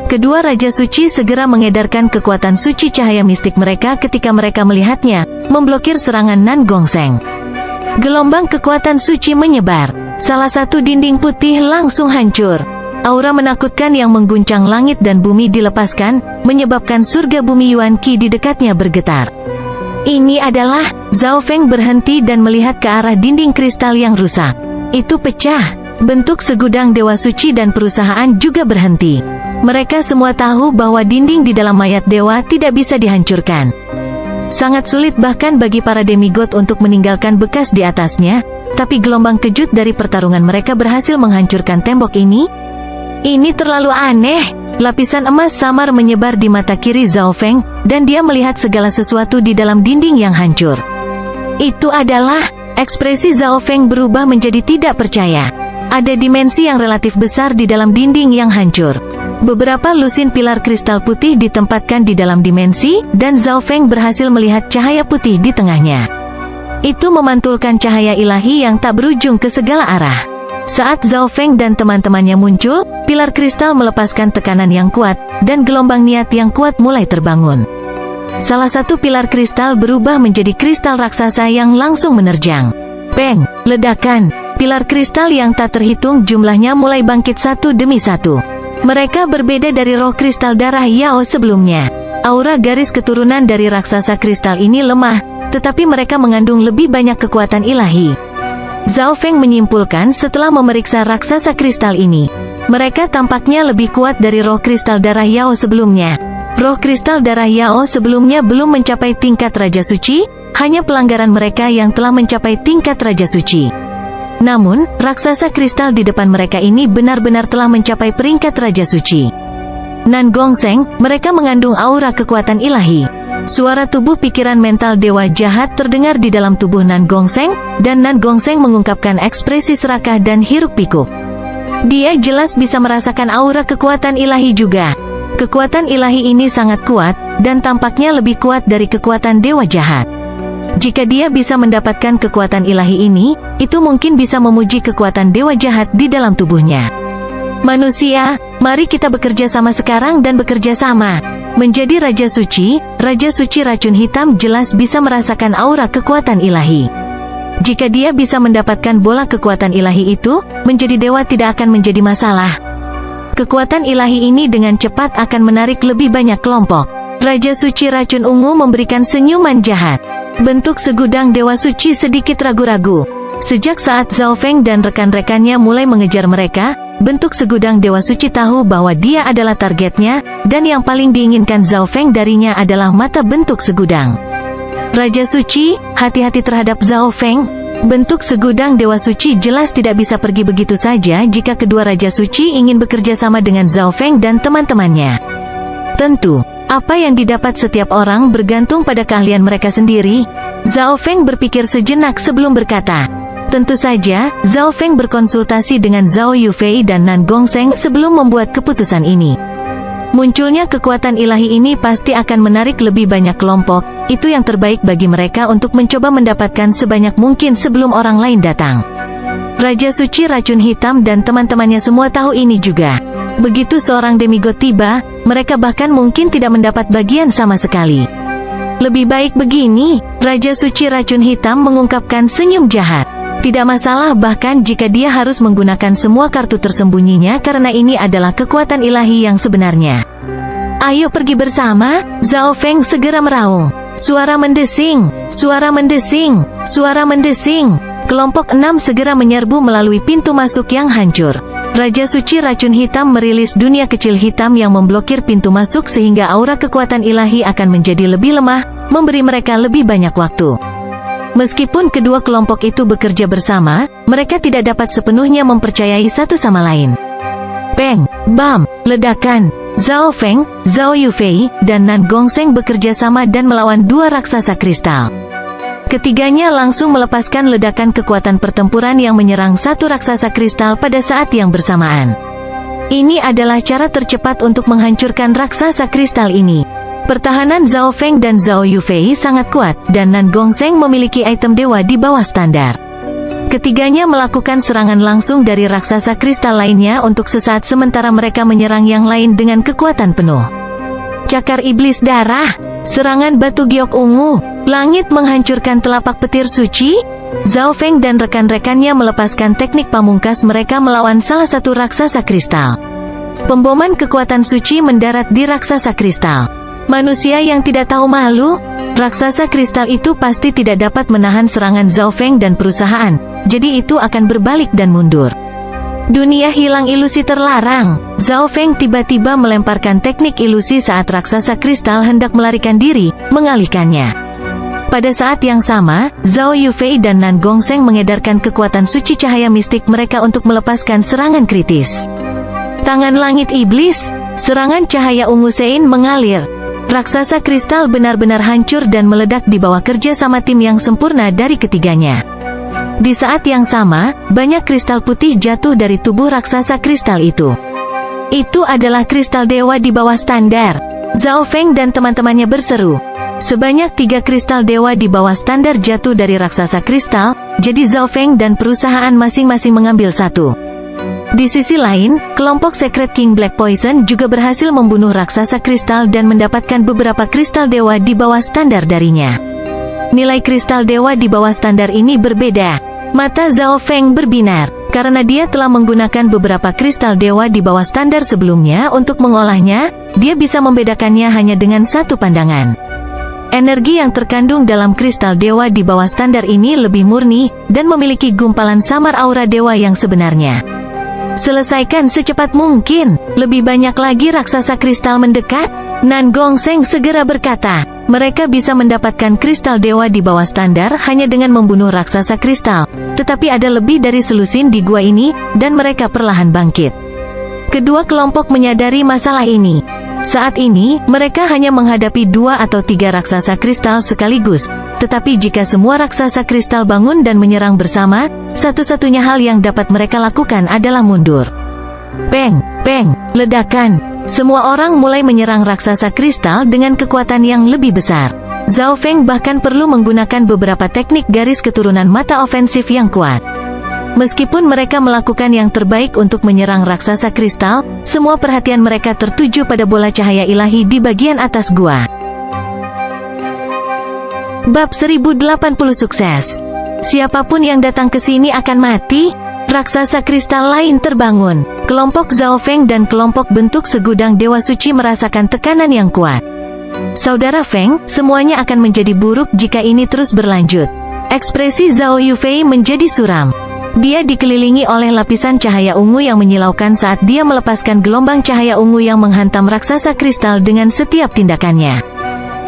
Kedua Raja Suci segera mengedarkan kekuatan suci cahaya mistik mereka ketika mereka melihatnya, memblokir serangan Nan Gongseng. Gelombang kekuatan suci menyebar. Salah satu dinding putih langsung hancur. Aura menakutkan yang mengguncang langit dan bumi dilepaskan, menyebabkan surga bumi Yuan Qi di dekatnya bergetar. Ini adalah... Zhao Feng berhenti dan melihat ke arah dinding kristal yang rusak. Itu pecah. Bentuk segudang Dewa Suci dan perusahaan juga berhenti. Mereka semua tahu bahwa dinding di dalam mayat dewa tidak bisa dihancurkan. Sangat sulit bahkan bagi para demigod untuk meninggalkan bekas di atasnya, tapi gelombang kejut dari pertarungan mereka berhasil menghancurkan tembok ini. Ini terlalu aneh. Lapisan emas samar menyebar di mata kiri Zhao Feng, dan dia melihat segala sesuatu di dalam dinding yang hancur. Itu adalah... Ekspresi Zhao Feng berubah menjadi tidak percaya. Ada dimensi yang relatif besar di dalam dinding yang hancur. Beberapa lusin pilar kristal putih ditempatkan di dalam dimensi, dan Zhao Feng berhasil melihat cahaya putih di tengahnya. Itu memantulkan cahaya ilahi yang tak berujung ke segala arah. Saat Zhao Feng dan teman-temannya muncul, pilar kristal melepaskan tekanan yang kuat, dan gelombang niat yang kuat mulai terbangun. Salah satu pilar kristal berubah menjadi kristal raksasa yang langsung menerjang. Peng! Ledakan! Pilar kristal yang tak terhitung jumlahnya mulai bangkit satu demi satu. Mereka berbeda dari roh kristal darah Yao sebelumnya. Aura garis keturunan dari raksasa kristal ini lemah, tetapi mereka mengandung lebih banyak kekuatan ilahi. Zhao Feng menyimpulkan setelah memeriksa raksasa kristal ini. Mereka tampaknya lebih kuat dari roh kristal darah Yao sebelumnya. Roh kristal darah Yao sebelumnya belum mencapai tingkat Raja Suci, hanya pelanggaran mereka yang telah mencapai tingkat Raja Suci. Namun, raksasa kristal di depan mereka ini benar-benar telah mencapai peringkat Raja Suci. Nan Gongseng, mereka mengandung aura kekuatan ilahi. Suara tubuh pikiran mental dewa jahat terdengar di dalam tubuh Nan Gongseng, dan Nan Gongseng mengungkapkan ekspresi serakah dan hiruk-pikuk. Dia jelas bisa merasakan aura kekuatan ilahi juga. Kekuatan ilahi ini sangat kuat, dan tampaknya lebih kuat dari kekuatan dewa jahat. Jika dia bisa mendapatkan kekuatan ilahi ini, itu mungkin bisa memuji kekuatan dewa jahat di dalam tubuhnya. Manusia, mari kita bekerja sama sekarang dan bekerja sama. Menjadi Raja Suci Racun Hitam jelas bisa merasakan aura kekuatan ilahi. Jika dia bisa mendapatkan bola kekuatan ilahi itu, menjadi dewa tidak akan menjadi masalah. Kekuatan ilahi ini dengan cepat akan menarik lebih banyak kelompok. Raja Suci Racun Ungu memberikan senyuman jahat. Bentuk segudang dewa suci sedikit ragu-ragu. Sejak saat Zhao Feng dan rekan-rekannya mulai mengejar mereka, bentuk segudang dewa suci tahu bahwa dia adalah targetnya, dan yang paling diinginkan Zhao Feng darinya adalah mata bentuk segudang. Raja Suci, hati-hati terhadap Zhao Feng. Bentuk segudang dewa suci jelas tidak bisa pergi begitu saja jika kedua Raja Suci ingin bekerja sama dengan Zhao Feng dan teman-temannya. Tentu, apa yang didapat setiap orang bergantung pada keahlian mereka sendiri. Zhao Feng berpikir sejenak sebelum berkata. Tentu saja, Zhao Feng berkonsultasi dengan Zhao Yufei dan Nan Gongseng sebelum membuat keputusan ini. Munculnya kekuatan ilahi ini pasti akan menarik lebih banyak kelompok. Itu yang terbaik bagi mereka untuk mencoba mendapatkan sebanyak mungkin sebelum orang lain datang. Raja Suci Racun Hitam dan teman-temannya semua tahu ini juga. Begitu seorang demigod tiba, mereka bahkan mungkin tidak mendapat bagian sama sekali. Lebih baik begini, Raja Suci Racun Hitam mengungkapkan senyum jahat. Tidak masalah bahkan jika dia harus menggunakan semua kartu tersembunyinya karena ini adalah kekuatan ilahi yang sebenarnya. Ayo pergi bersama, Zhao Feng segera meraung. Suara mendesing, suara mendesing, suara mendesing. Kelompok 6 segera menyerbu melalui pintu masuk yang hancur. Raja Suci Racun Hitam merilis dunia kecil hitam yang memblokir pintu masuk sehingga aura kekuatan ilahi akan menjadi lebih lemah, memberi mereka lebih banyak waktu. Meskipun kedua kelompok itu bekerja bersama, mereka tidak dapat sepenuhnya mempercayai satu sama lain. Peng, bam, ledakan. Zhao Feng, Zhao Yufei, dan Nan Gongseng bekerja sama dan melawan dua raksasa kristal. Ketiganya langsung melepaskan ledakan kekuatan pertempuran yang menyerang satu raksasa kristal pada saat yang bersamaan. Ini adalah cara tercepat untuk menghancurkan raksasa kristal ini. Pertahanan Zhao Feng dan Zhao Yufei sangat kuat, dan Nan Gongseng memiliki item dewa di bawah standar. Ketiganya melakukan serangan langsung dari raksasa kristal lainnya untuk sesaat sementara mereka menyerang yang lain dengan kekuatan penuh. Cakar Iblis Darah, serangan batu giok ungu, langit menghancurkan telapak petir suci. Zhao Feng dan rekan-rekannya melepaskan teknik pamungkas mereka melawan salah satu raksasa kristal. Pemboman kekuatan suci mendarat di raksasa kristal. Manusia yang tidak tahu malu, raksasa kristal itu pasti tidak dapat menahan serangan Zhao Feng dan perusahaan, jadi itu akan berbalik dan mundur. Dunia hilang ilusi terlarang. Zhao Feng tiba-tiba melemparkan teknik ilusi saat raksasa kristal hendak melarikan diri, mengalihkannya. Pada saat yang sama, Zhao Yufei dan Nan Gongseng mengedarkan kekuatan suci cahaya mistik mereka untuk melepaskan serangan kritis. Tangan langit iblis, serangan cahaya ungu Sein mengalir. Raksasa kristal benar-benar hancur dan meledak di bawah kerja sama tim yang sempurna dari ketiganya. Di saat yang sama, banyak kristal putih jatuh dari tubuh raksasa kristal itu. Itu adalah kristal dewa di bawah standar. Zhao Feng dan teman-temannya berseru. Sebanyak 3 kristal dewa di bawah standar jatuh dari raksasa kristal, jadi Zhao Feng dan perusahaan masing-masing mengambil 1. Di sisi lain, kelompok Secret King Black Poison juga berhasil membunuh raksasa kristal dan mendapatkan beberapa kristal dewa di bawah standar darinya. Nilai kristal dewa di bawah standar ini berbeda. Mata Zhao Feng berbinar, karena dia telah menggunakan beberapa kristal dewa di bawah standar sebelumnya untuk mengolahnya, dia bisa membedakannya hanya dengan satu pandangan. Energi yang terkandung dalam kristal dewa di bawah standar ini lebih murni, dan memiliki gumpalan samar aura dewa yang sebenarnya. Selesaikan secepat mungkin. Lebih banyak lagi raksasa kristal mendekat. Nan Gongseng segera berkata, mereka bisa mendapatkan kristal dewa di bawah standar hanya dengan membunuh raksasa kristal. Tetapi ada lebih dari selusin di gua ini, dan mereka perlahan bangkit. Kedua kelompok menyadari masalah ini. Saat ini, mereka hanya menghadapi 2 atau 3 raksasa kristal sekaligus. Tetapi jika semua raksasa kristal bangun dan menyerang bersama, satu-satunya hal yang dapat mereka lakukan adalah mundur. Peng, peng, ledakan. Semua orang mulai menyerang raksasa kristal dengan kekuatan yang lebih besar. Zhao Feng bahkan perlu menggunakan beberapa teknik garis keturunan mata ofensif yang kuat. Meskipun mereka melakukan yang terbaik untuk menyerang raksasa kristal, semua perhatian mereka tertuju pada bola cahaya ilahi di bagian atas gua. Bab 1080 sukses. Siapapun yang datang ke sini akan mati. Raksasa kristal lain terbangun. Kelompok Zhao Feng dan kelompok bentuk segudang dewa suci merasakan tekanan yang kuat. Saudara Feng, semuanya akan menjadi buruk jika ini terus berlanjut. Ekspresi Zhao Yufei menjadi suram. Dia dikelilingi oleh lapisan cahaya ungu yang menyilaukan saat dia melepaskan gelombang cahaya ungu yang menghantam raksasa kristal dengan setiap tindakannya.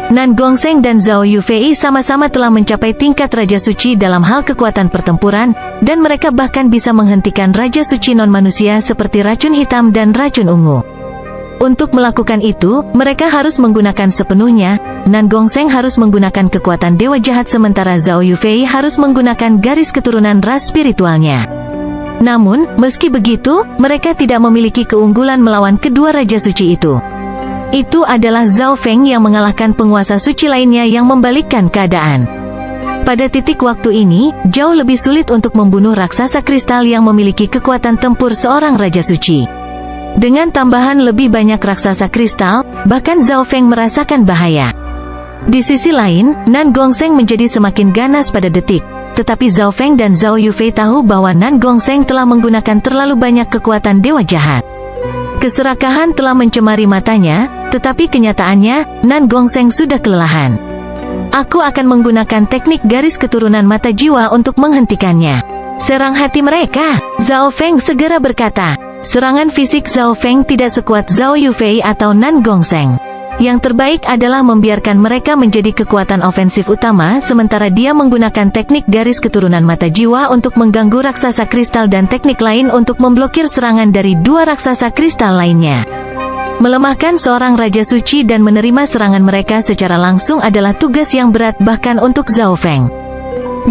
Nan Gongseng dan Zhao Yufei sama-sama telah mencapai tingkat Raja Suci dalam hal kekuatan pertempuran, dan mereka bahkan bisa menghentikan Raja Suci non-manusia seperti racun hitam dan racun ungu. Untuk melakukan itu, mereka harus menggunakan sepenuhnya. Nan Gongseng harus menggunakan kekuatan dewa jahat sementara Zhao Yufei harus menggunakan garis keturunan ras spiritualnya. Namun, meski begitu, mereka tidak memiliki keunggulan melawan kedua Raja Suci itu. Itu adalah Zhao Feng yang mengalahkan penguasa suci lainnya yang membalikkan keadaan. Pada titik waktu ini, jauh lebih sulit untuk membunuh raksasa kristal yang memiliki kekuatan tempur seorang Raja Suci. Dengan tambahan lebih banyak raksasa kristal, bahkan Zhao Feng merasakan bahaya. Di sisi lain, Nan Gongseng menjadi semakin ganas pada detik. Tetapi Zhao Feng dan Zhao Yufei tahu bahwa Nan Gongseng telah menggunakan terlalu banyak kekuatan dewa jahat. Keserakahan telah mencemari matanya, tetapi kenyataannya, Nan Gongseng sudah kelelahan. Aku akan menggunakan teknik garis keturunan mata jiwa untuk menghentikannya. Serang hati mereka, Zhao Feng segera berkata. Serangan fisik Zhao Feng tidak sekuat Zhao Yufei atau Nan Gongseng. Yang terbaik adalah membiarkan mereka menjadi kekuatan ofensif utama sementara dia menggunakan teknik garis keturunan mata jiwa untuk mengganggu raksasa kristal dan teknik lain untuk memblokir serangan dari 2 raksasa kristal lainnya. Melemahkan seorang Raja Suci dan menerima serangan mereka secara langsung adalah tugas yang berat bahkan untuk Zhao Feng.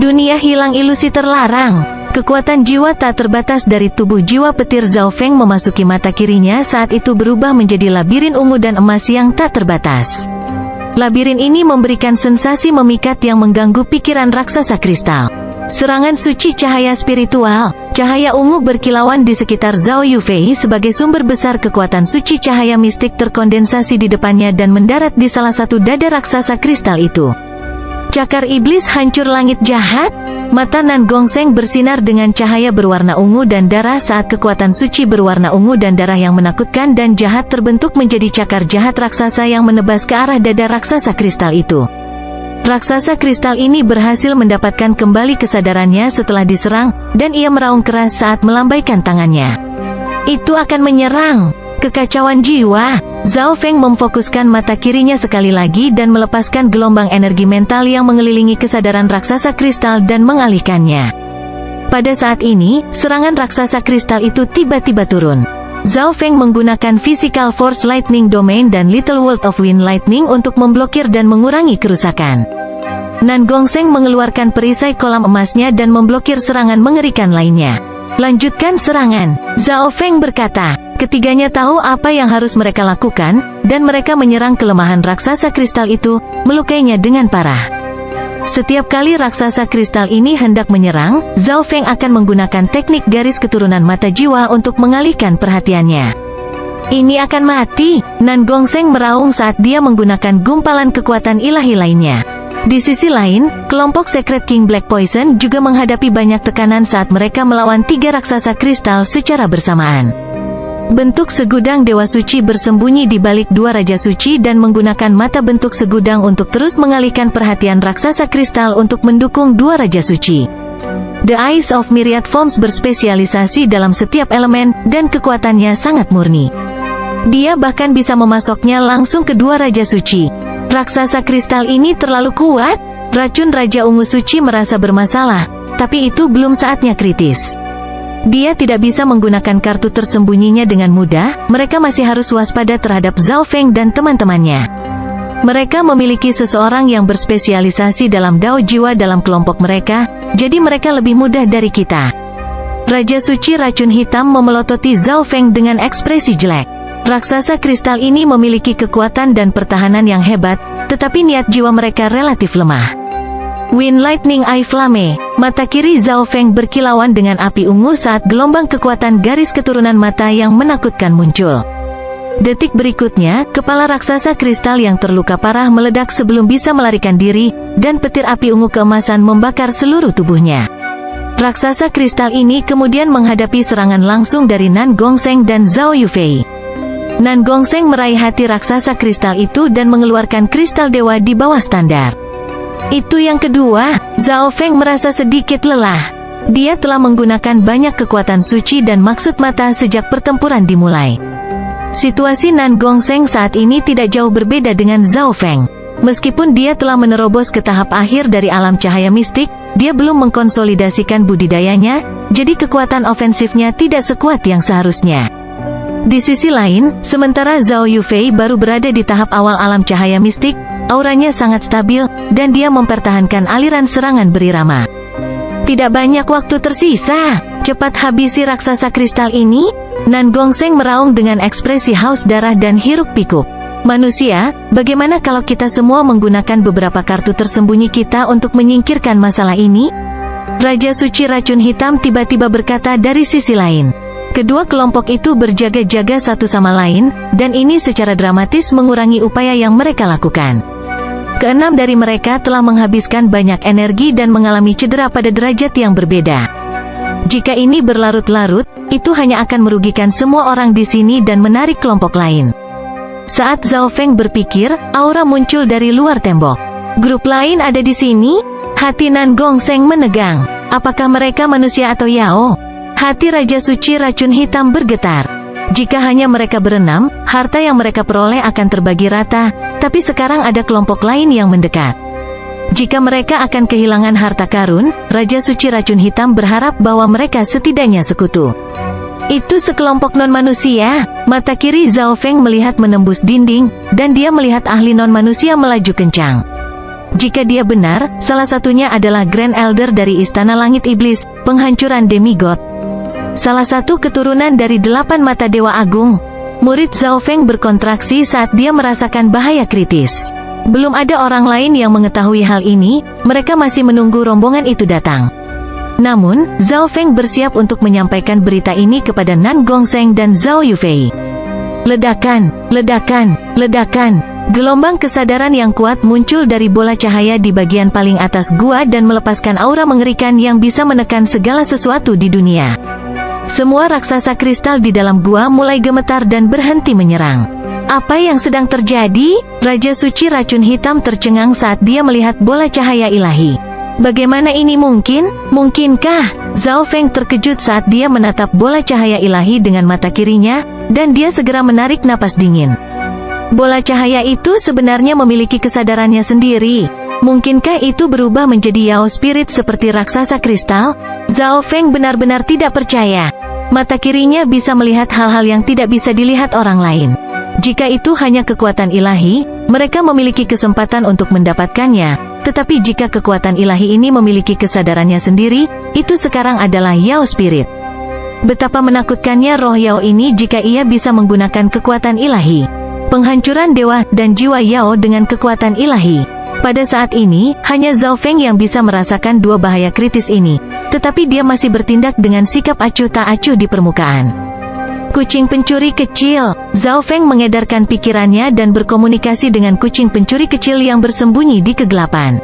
Dunia hilang ilusi terlarang. Kekuatan jiwa tak terbatas dari tubuh jiwa petir Zhao Feng memasuki mata kirinya saat itu berubah menjadi labirin ungu dan emas yang tak terbatas. Labirin ini memberikan sensasi memikat yang mengganggu pikiran raksasa kristal. Serangan suci cahaya spiritual. Cahaya ungu berkilauan di sekitar Zhao Yufei sebagai sumber besar kekuatan suci cahaya mistik terkondensasi di depannya dan mendarat di salah satu dada raksasa kristal itu. Cakar iblis hancur langit jahat. Mata Nan Gongseng bersinar dengan cahaya berwarna ungu dan darah saat kekuatan suci berwarna ungu dan darah yang menakutkan dan jahat terbentuk menjadi cakar jahat raksasa yang menebas ke arah dada raksasa kristal itu. Raksasa kristal ini berhasil mendapatkan kembali kesadarannya setelah diserang, dan ia meraung keras saat melambaikan tangannya. Itu akan menyerang. Kekacauan jiwa. Zhao Feng memfokuskan mata kirinya sekali lagi dan melepaskan gelombang energi mental yang mengelilingi kesadaran raksasa kristal dan mengalihkannya. Pada saat ini, serangan raksasa kristal itu tiba-tiba turun. Zhao Feng menggunakan Physical Force Lightning Domain dan Little World of Wind Lightning untuk memblokir dan mengurangi kerusakan. Nan Gongseng mengeluarkan perisai kolam emasnya dan memblokir serangan mengerikan lainnya. Lanjutkan serangan, Zhao Feng berkata. Ketiganya tahu apa yang harus mereka lakukan, dan mereka menyerang kelemahan raksasa kristal itu, melukainya dengan parah. Setiap kali raksasa kristal ini hendak menyerang, Zhao Feng akan menggunakan teknik garis keturunan mata jiwa untuk mengalihkan perhatiannya. Ini akan mati, Nan Gongseng meraung saat dia menggunakan gumpalan kekuatan ilahi lainnya. Di sisi lain, kelompok Secret King Black Poison juga menghadapi banyak tekanan saat mereka melawan 3 raksasa kristal secara bersamaan. Bentuk segudang dewa suci bersembunyi di balik 2 raja suci dan menggunakan mata bentuk segudang untuk terus mengalihkan perhatian raksasa kristal untuk mendukung 2 raja suci. The Eyes of Myriad Forms berspesialisasi dalam setiap elemen, dan kekuatannya sangat murni. Dia bahkan bisa memasoknya langsung ke dua Raja Suci. Raksasa kristal ini terlalu kuat. Racun Raja Ungu Suci merasa bermasalah, tapi itu belum saatnya kritis. Dia tidak bisa menggunakan kartu tersembunyinya dengan mudah. Mereka masih harus waspada terhadap Zhao Feng dan teman-temannya. Mereka memiliki seseorang yang berspesialisasi dalam Dao Jiwa dalam kelompok mereka, jadi mereka lebih mudah dari kita. Raja Suci Racun Hitam memelototi Zhao Feng dengan ekspresi jelek. Raksasa kristal ini memiliki kekuatan dan pertahanan yang hebat, tetapi niat jiwa mereka relatif lemah. Wind Lightning Eye Flame, mata kiri Zhao Feng berkilauan dengan api ungu saat gelombang kekuatan garis keturunan mata yang menakutkan muncul. Detik berikutnya, kepala raksasa kristal yang terluka parah meledak sebelum bisa melarikan diri, dan petir api ungu keemasan membakar seluruh tubuhnya. Raksasa kristal ini kemudian menghadapi serangan langsung dari Nan Gongseng dan Zhao Yufei. Nan Gongseng meraih hati raksasa kristal itu dan mengeluarkan kristal dewa di bawah standar. Itu yang kedua, Zhao Feng merasa sedikit lelah. Dia telah menggunakan banyak kekuatan suci dan maksud mata sejak pertempuran dimulai. Situasi Nan Gongseng saat ini tidak jauh berbeda dengan Zhao Feng. Meskipun dia telah menerobos ke tahap akhir dari alam cahaya mistik, dia belum mengkonsolidasikan budidayanya, jadi kekuatan ofensifnya tidak sekuat yang seharusnya. Di sisi lain, sementara Zhao Yufei baru berada di tahap awal alam cahaya mistik, auranya sangat stabil, dan dia mempertahankan aliran serangan berirama. Tidak banyak waktu tersisa. Cepat habisi raksasa kristal ini. Nan Gongseng meraung dengan ekspresi haus darah dan hiruk-pikuk. Manusia, bagaimana kalau kita semua menggunakan beberapa kartu tersembunyi kita untuk menyingkirkan masalah ini? Raja Suci Racun Hitam tiba-tiba berkata dari sisi lain. Kedua kelompok itu berjaga-jaga satu sama lain, dan ini secara dramatis mengurangi upaya yang mereka lakukan. Keenam dari mereka telah menghabiskan banyak energi dan mengalami cedera pada derajat yang berbeda. Jika ini berlarut-larut, itu hanya akan merugikan semua orang di sini dan menarik kelompok lain. Saat Zhao Feng berpikir, aura muncul dari luar tembok. Grup lain ada di sini? Hati Nan Gongseng menegang. Apakah mereka manusia atau Yao? Hati Raja Suci Racun Hitam bergetar. Jika hanya mereka berenam, harta yang mereka peroleh akan terbagi rata, tapi sekarang ada kelompok lain yang mendekat. Jika mereka akan kehilangan harta karun, Raja Suci Racun Hitam berharap bahwa mereka setidaknya sekutu. Itu sekelompok non-manusia. Mata kiri Zhao Feng melihat menembus dinding, dan dia melihat ahli non-manusia melaju kencang. Jika dia benar, salah satunya adalah Grand Elder dari Istana Langit Iblis, penghancuran demigod. Salah satu keturunan dari 8 mata Dewa Agung. Murid Zhao Feng berkontraksi saat dia merasakan bahaya kritis. Belum ada orang lain yang mengetahui hal ini, mereka masih menunggu rombongan itu datang. Namun, Zhao Feng bersiap untuk menyampaikan berita ini kepada Nan Gongseng dan Zhao Yufei. Ledakan, ledakan, ledakan. Gelombang kesadaran yang kuat muncul dari bola cahaya di bagian paling atas gua dan melepaskan aura mengerikan yang bisa menekan segala sesuatu di dunia. Semua raksasa kristal di dalam gua mulai gemetar dan berhenti menyerang. Apa yang sedang terjadi? Raja Suci Racun Hitam tercengang saat dia melihat bola cahaya ilahi. Bagaimana ini mungkin? Mungkinkah? Zhao Feng terkejut saat dia menatap bola cahaya ilahi dengan mata kirinya, dan dia segera menarik napas dingin. Bola cahaya itu sebenarnya memiliki kesadarannya sendiri. Mungkinkah itu berubah menjadi Yao Spirit seperti raksasa kristal? Zhao Feng benar-benar tidak percaya. Mata kirinya bisa melihat hal-hal yang tidak bisa dilihat orang lain. Jika itu hanya kekuatan ilahi, mereka memiliki kesempatan untuk mendapatkannya. Tetapi jika kekuatan ilahi ini memiliki kesadarannya sendiri, itu sekarang adalah Yao Spirit. Betapa menakutkannya roh Yao ini jika ia bisa menggunakan kekuatan ilahi. Penghancuran dewa dan jiwa Yao dengan kekuatan ilahi. Pada saat ini, hanya Zhao Feng yang bisa merasakan dua bahaya kritis ini. Tetapi dia masih bertindak dengan sikap acuh tak acuh di permukaan. Kucing pencuri kecil. Zhao Feng mengedarkan pikirannya dan berkomunikasi dengan kucing pencuri kecil yang bersembunyi di kegelapan.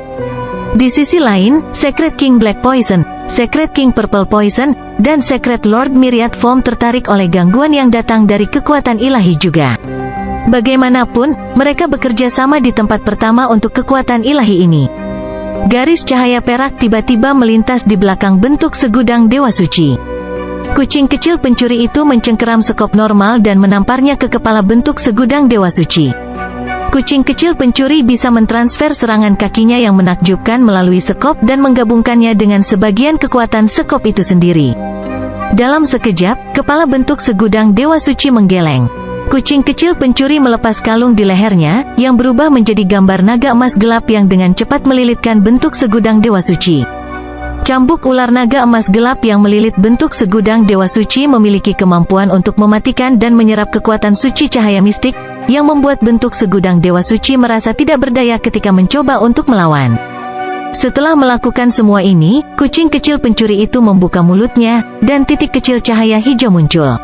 Di sisi lain, Secret King Black Poison, Secret King Purple Poison, dan Secret Lord Myriad Form tertarik oleh gangguan yang datang dari kekuatan ilahi juga. Bagaimanapun, mereka bekerja sama di tempat pertama untuk kekuatan ilahi ini. Garis cahaya perak tiba-tiba melintas di belakang bentuk segudang dewa suci. Kucing kecil pencuri itu mencengkeram sekop normal dan menamparnya ke kepala bentuk segudang dewa suci. Kucing kecil pencuri bisa mentransfer serangan kakinya yang menakjubkan melalui sekop dan menggabungkannya dengan sebagian kekuatan sekop itu sendiri. Dalam sekejap, kepala bentuk segudang dewa suci menggeleng. Kucing kecil pencuri melepas kalung di lehernya, yang berubah menjadi gambar naga emas gelap yang dengan cepat melilitkan bentuk segudang dewa suci. Cambuk ular naga emas gelap yang melilit bentuk segudang dewa suci memiliki kemampuan untuk mematikan dan menyerap kekuatan suci cahaya mistik, yang membuat bentuk segudang dewa suci merasa tidak berdaya ketika mencoba untuk melawan. Setelah melakukan semua ini, kucing kecil pencuri itu membuka mulutnya, dan titik kecil cahaya hijau muncul.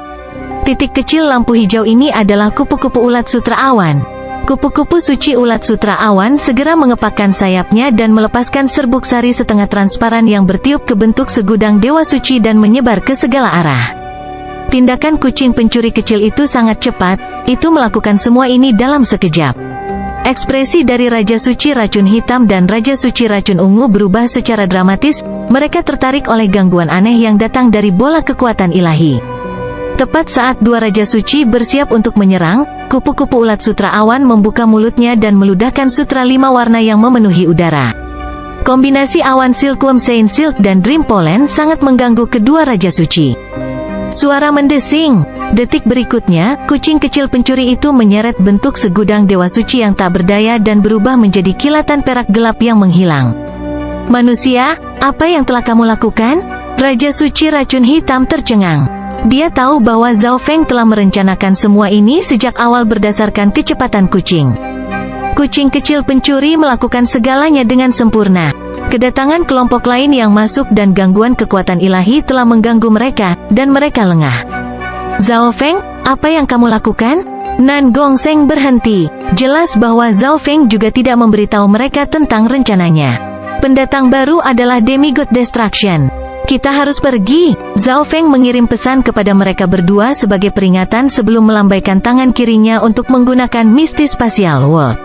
Titik kecil lampu hijau ini adalah kupu-kupu ulat sutra awan. Kupu-kupu suci ulat sutra awan segera mengepakkan sayapnya dan melepaskan serbuk sari setengah transparan yang bertiup ke bentuk segudang dewa suci dan menyebar ke segala arah. Tindakan kucing pencuri kecil itu sangat cepat, itu melakukan semua ini dalam sekejap. Ekspresi dari Raja Suci Racun Hitam dan Raja Suci Racun Ungu berubah secara dramatis, mereka tertarik oleh gangguan aneh yang datang dari bola kekuatan ilahi. Tepat saat dua Raja Suci bersiap untuk menyerang, kupu-kupu ulat sutra awan membuka mulutnya dan meludahkan sutra 5 warna yang memenuhi udara. Kombinasi awan Silkworm Saint Silk dan Dream Pollen sangat mengganggu kedua Raja Suci. Suara mendesing. Detik berikutnya, kucing kecil pencuri itu menyeret bentuk segudang dewa suci yang tak berdaya dan berubah menjadi kilatan perak gelap yang menghilang. Manusia, apa yang telah kamu lakukan? Raja Suci Racun Hitam tercengang. Dia tahu bahwa Zhao Feng telah merencanakan semua ini sejak awal berdasarkan kecepatan kucing. Kucing kecil pencuri melakukan segalanya dengan sempurna. Kedatangan kelompok lain yang masuk dan gangguan kekuatan ilahi telah mengganggu mereka, dan mereka lengah. Zhao Feng, apa yang kamu lakukan? Nan Gongseng berhenti. Jelas bahwa Zhao Feng juga tidak memberitahu mereka tentang rencananya. Pendatang baru adalah Demigod Destruction. Kita harus pergi. Zhao Feng mengirim pesan kepada mereka berdua sebagai peringatan sebelum melambaikan tangan kirinya untuk menggunakan Misty Spatial World.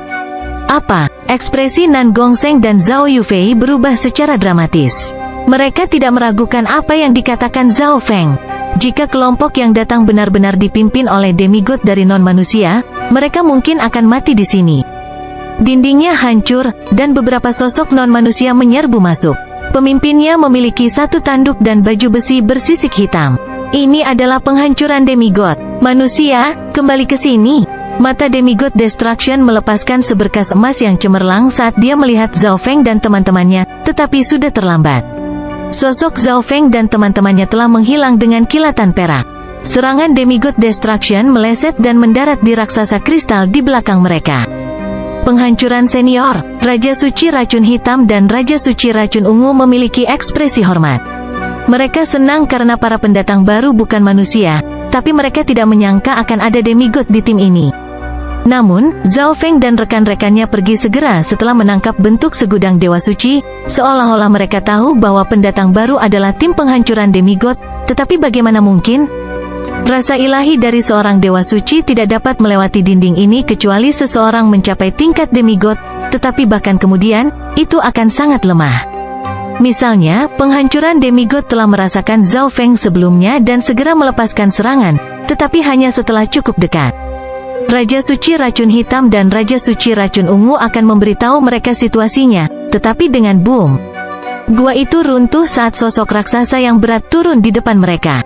Apa? Ekspresi Nan Gongseng dan Zhao Yufei berubah secara dramatis. Mereka tidak meragukan apa yang dikatakan Zhao Feng. Jika kelompok yang datang benar-benar dipimpin oleh demigod dari non-manusia, mereka mungkin akan mati di sini. Dindingnya hancur, dan beberapa sosok non-manusia menyerbu masuk. Pemimpinnya memiliki satu tanduk dan baju besi bersisik hitam. Ini adalah penghancuran demigod. Manusia, kembali ke sini. Mata Demigod Destruction melepaskan seberkas emas yang cemerlang saat dia melihat Zhao Feng dan teman-temannya, tetapi sudah terlambat. Sosok Zhao Feng dan teman-temannya telah menghilang dengan kilatan perak. Serangan Demigod Destruction meleset dan mendarat di raksasa kristal di belakang mereka. Penghancuran senior, Raja Suci Racun Hitam dan Raja Suci Racun Ungu memiliki ekspresi hormat. Mereka senang karena para pendatang baru bukan manusia, tapi mereka tidak menyangka akan ada demigod di tim ini. Namun, Zhao Feng dan rekan-rekannya pergi segera setelah menangkap bentuk segudang dewa suci, seolah-olah mereka tahu bahwa pendatang baru adalah tim penghancuran demigod, tetapi bagaimana mungkin? Rasa ilahi dari seorang dewa suci tidak dapat melewati dinding ini kecuali seseorang mencapai tingkat demigod, tetapi bahkan kemudian, itu akan sangat lemah. Misalnya, penghancuran demigod telah merasakan Zhao Feng sebelumnya dan segera melepaskan serangan, tetapi hanya setelah cukup dekat. Raja Suci Racun Hitam dan Raja Suci Racun Ungu akan memberitahu mereka situasinya, tetapi dengan boom. Gua itu runtuh saat sosok raksasa yang berat turun di depan mereka.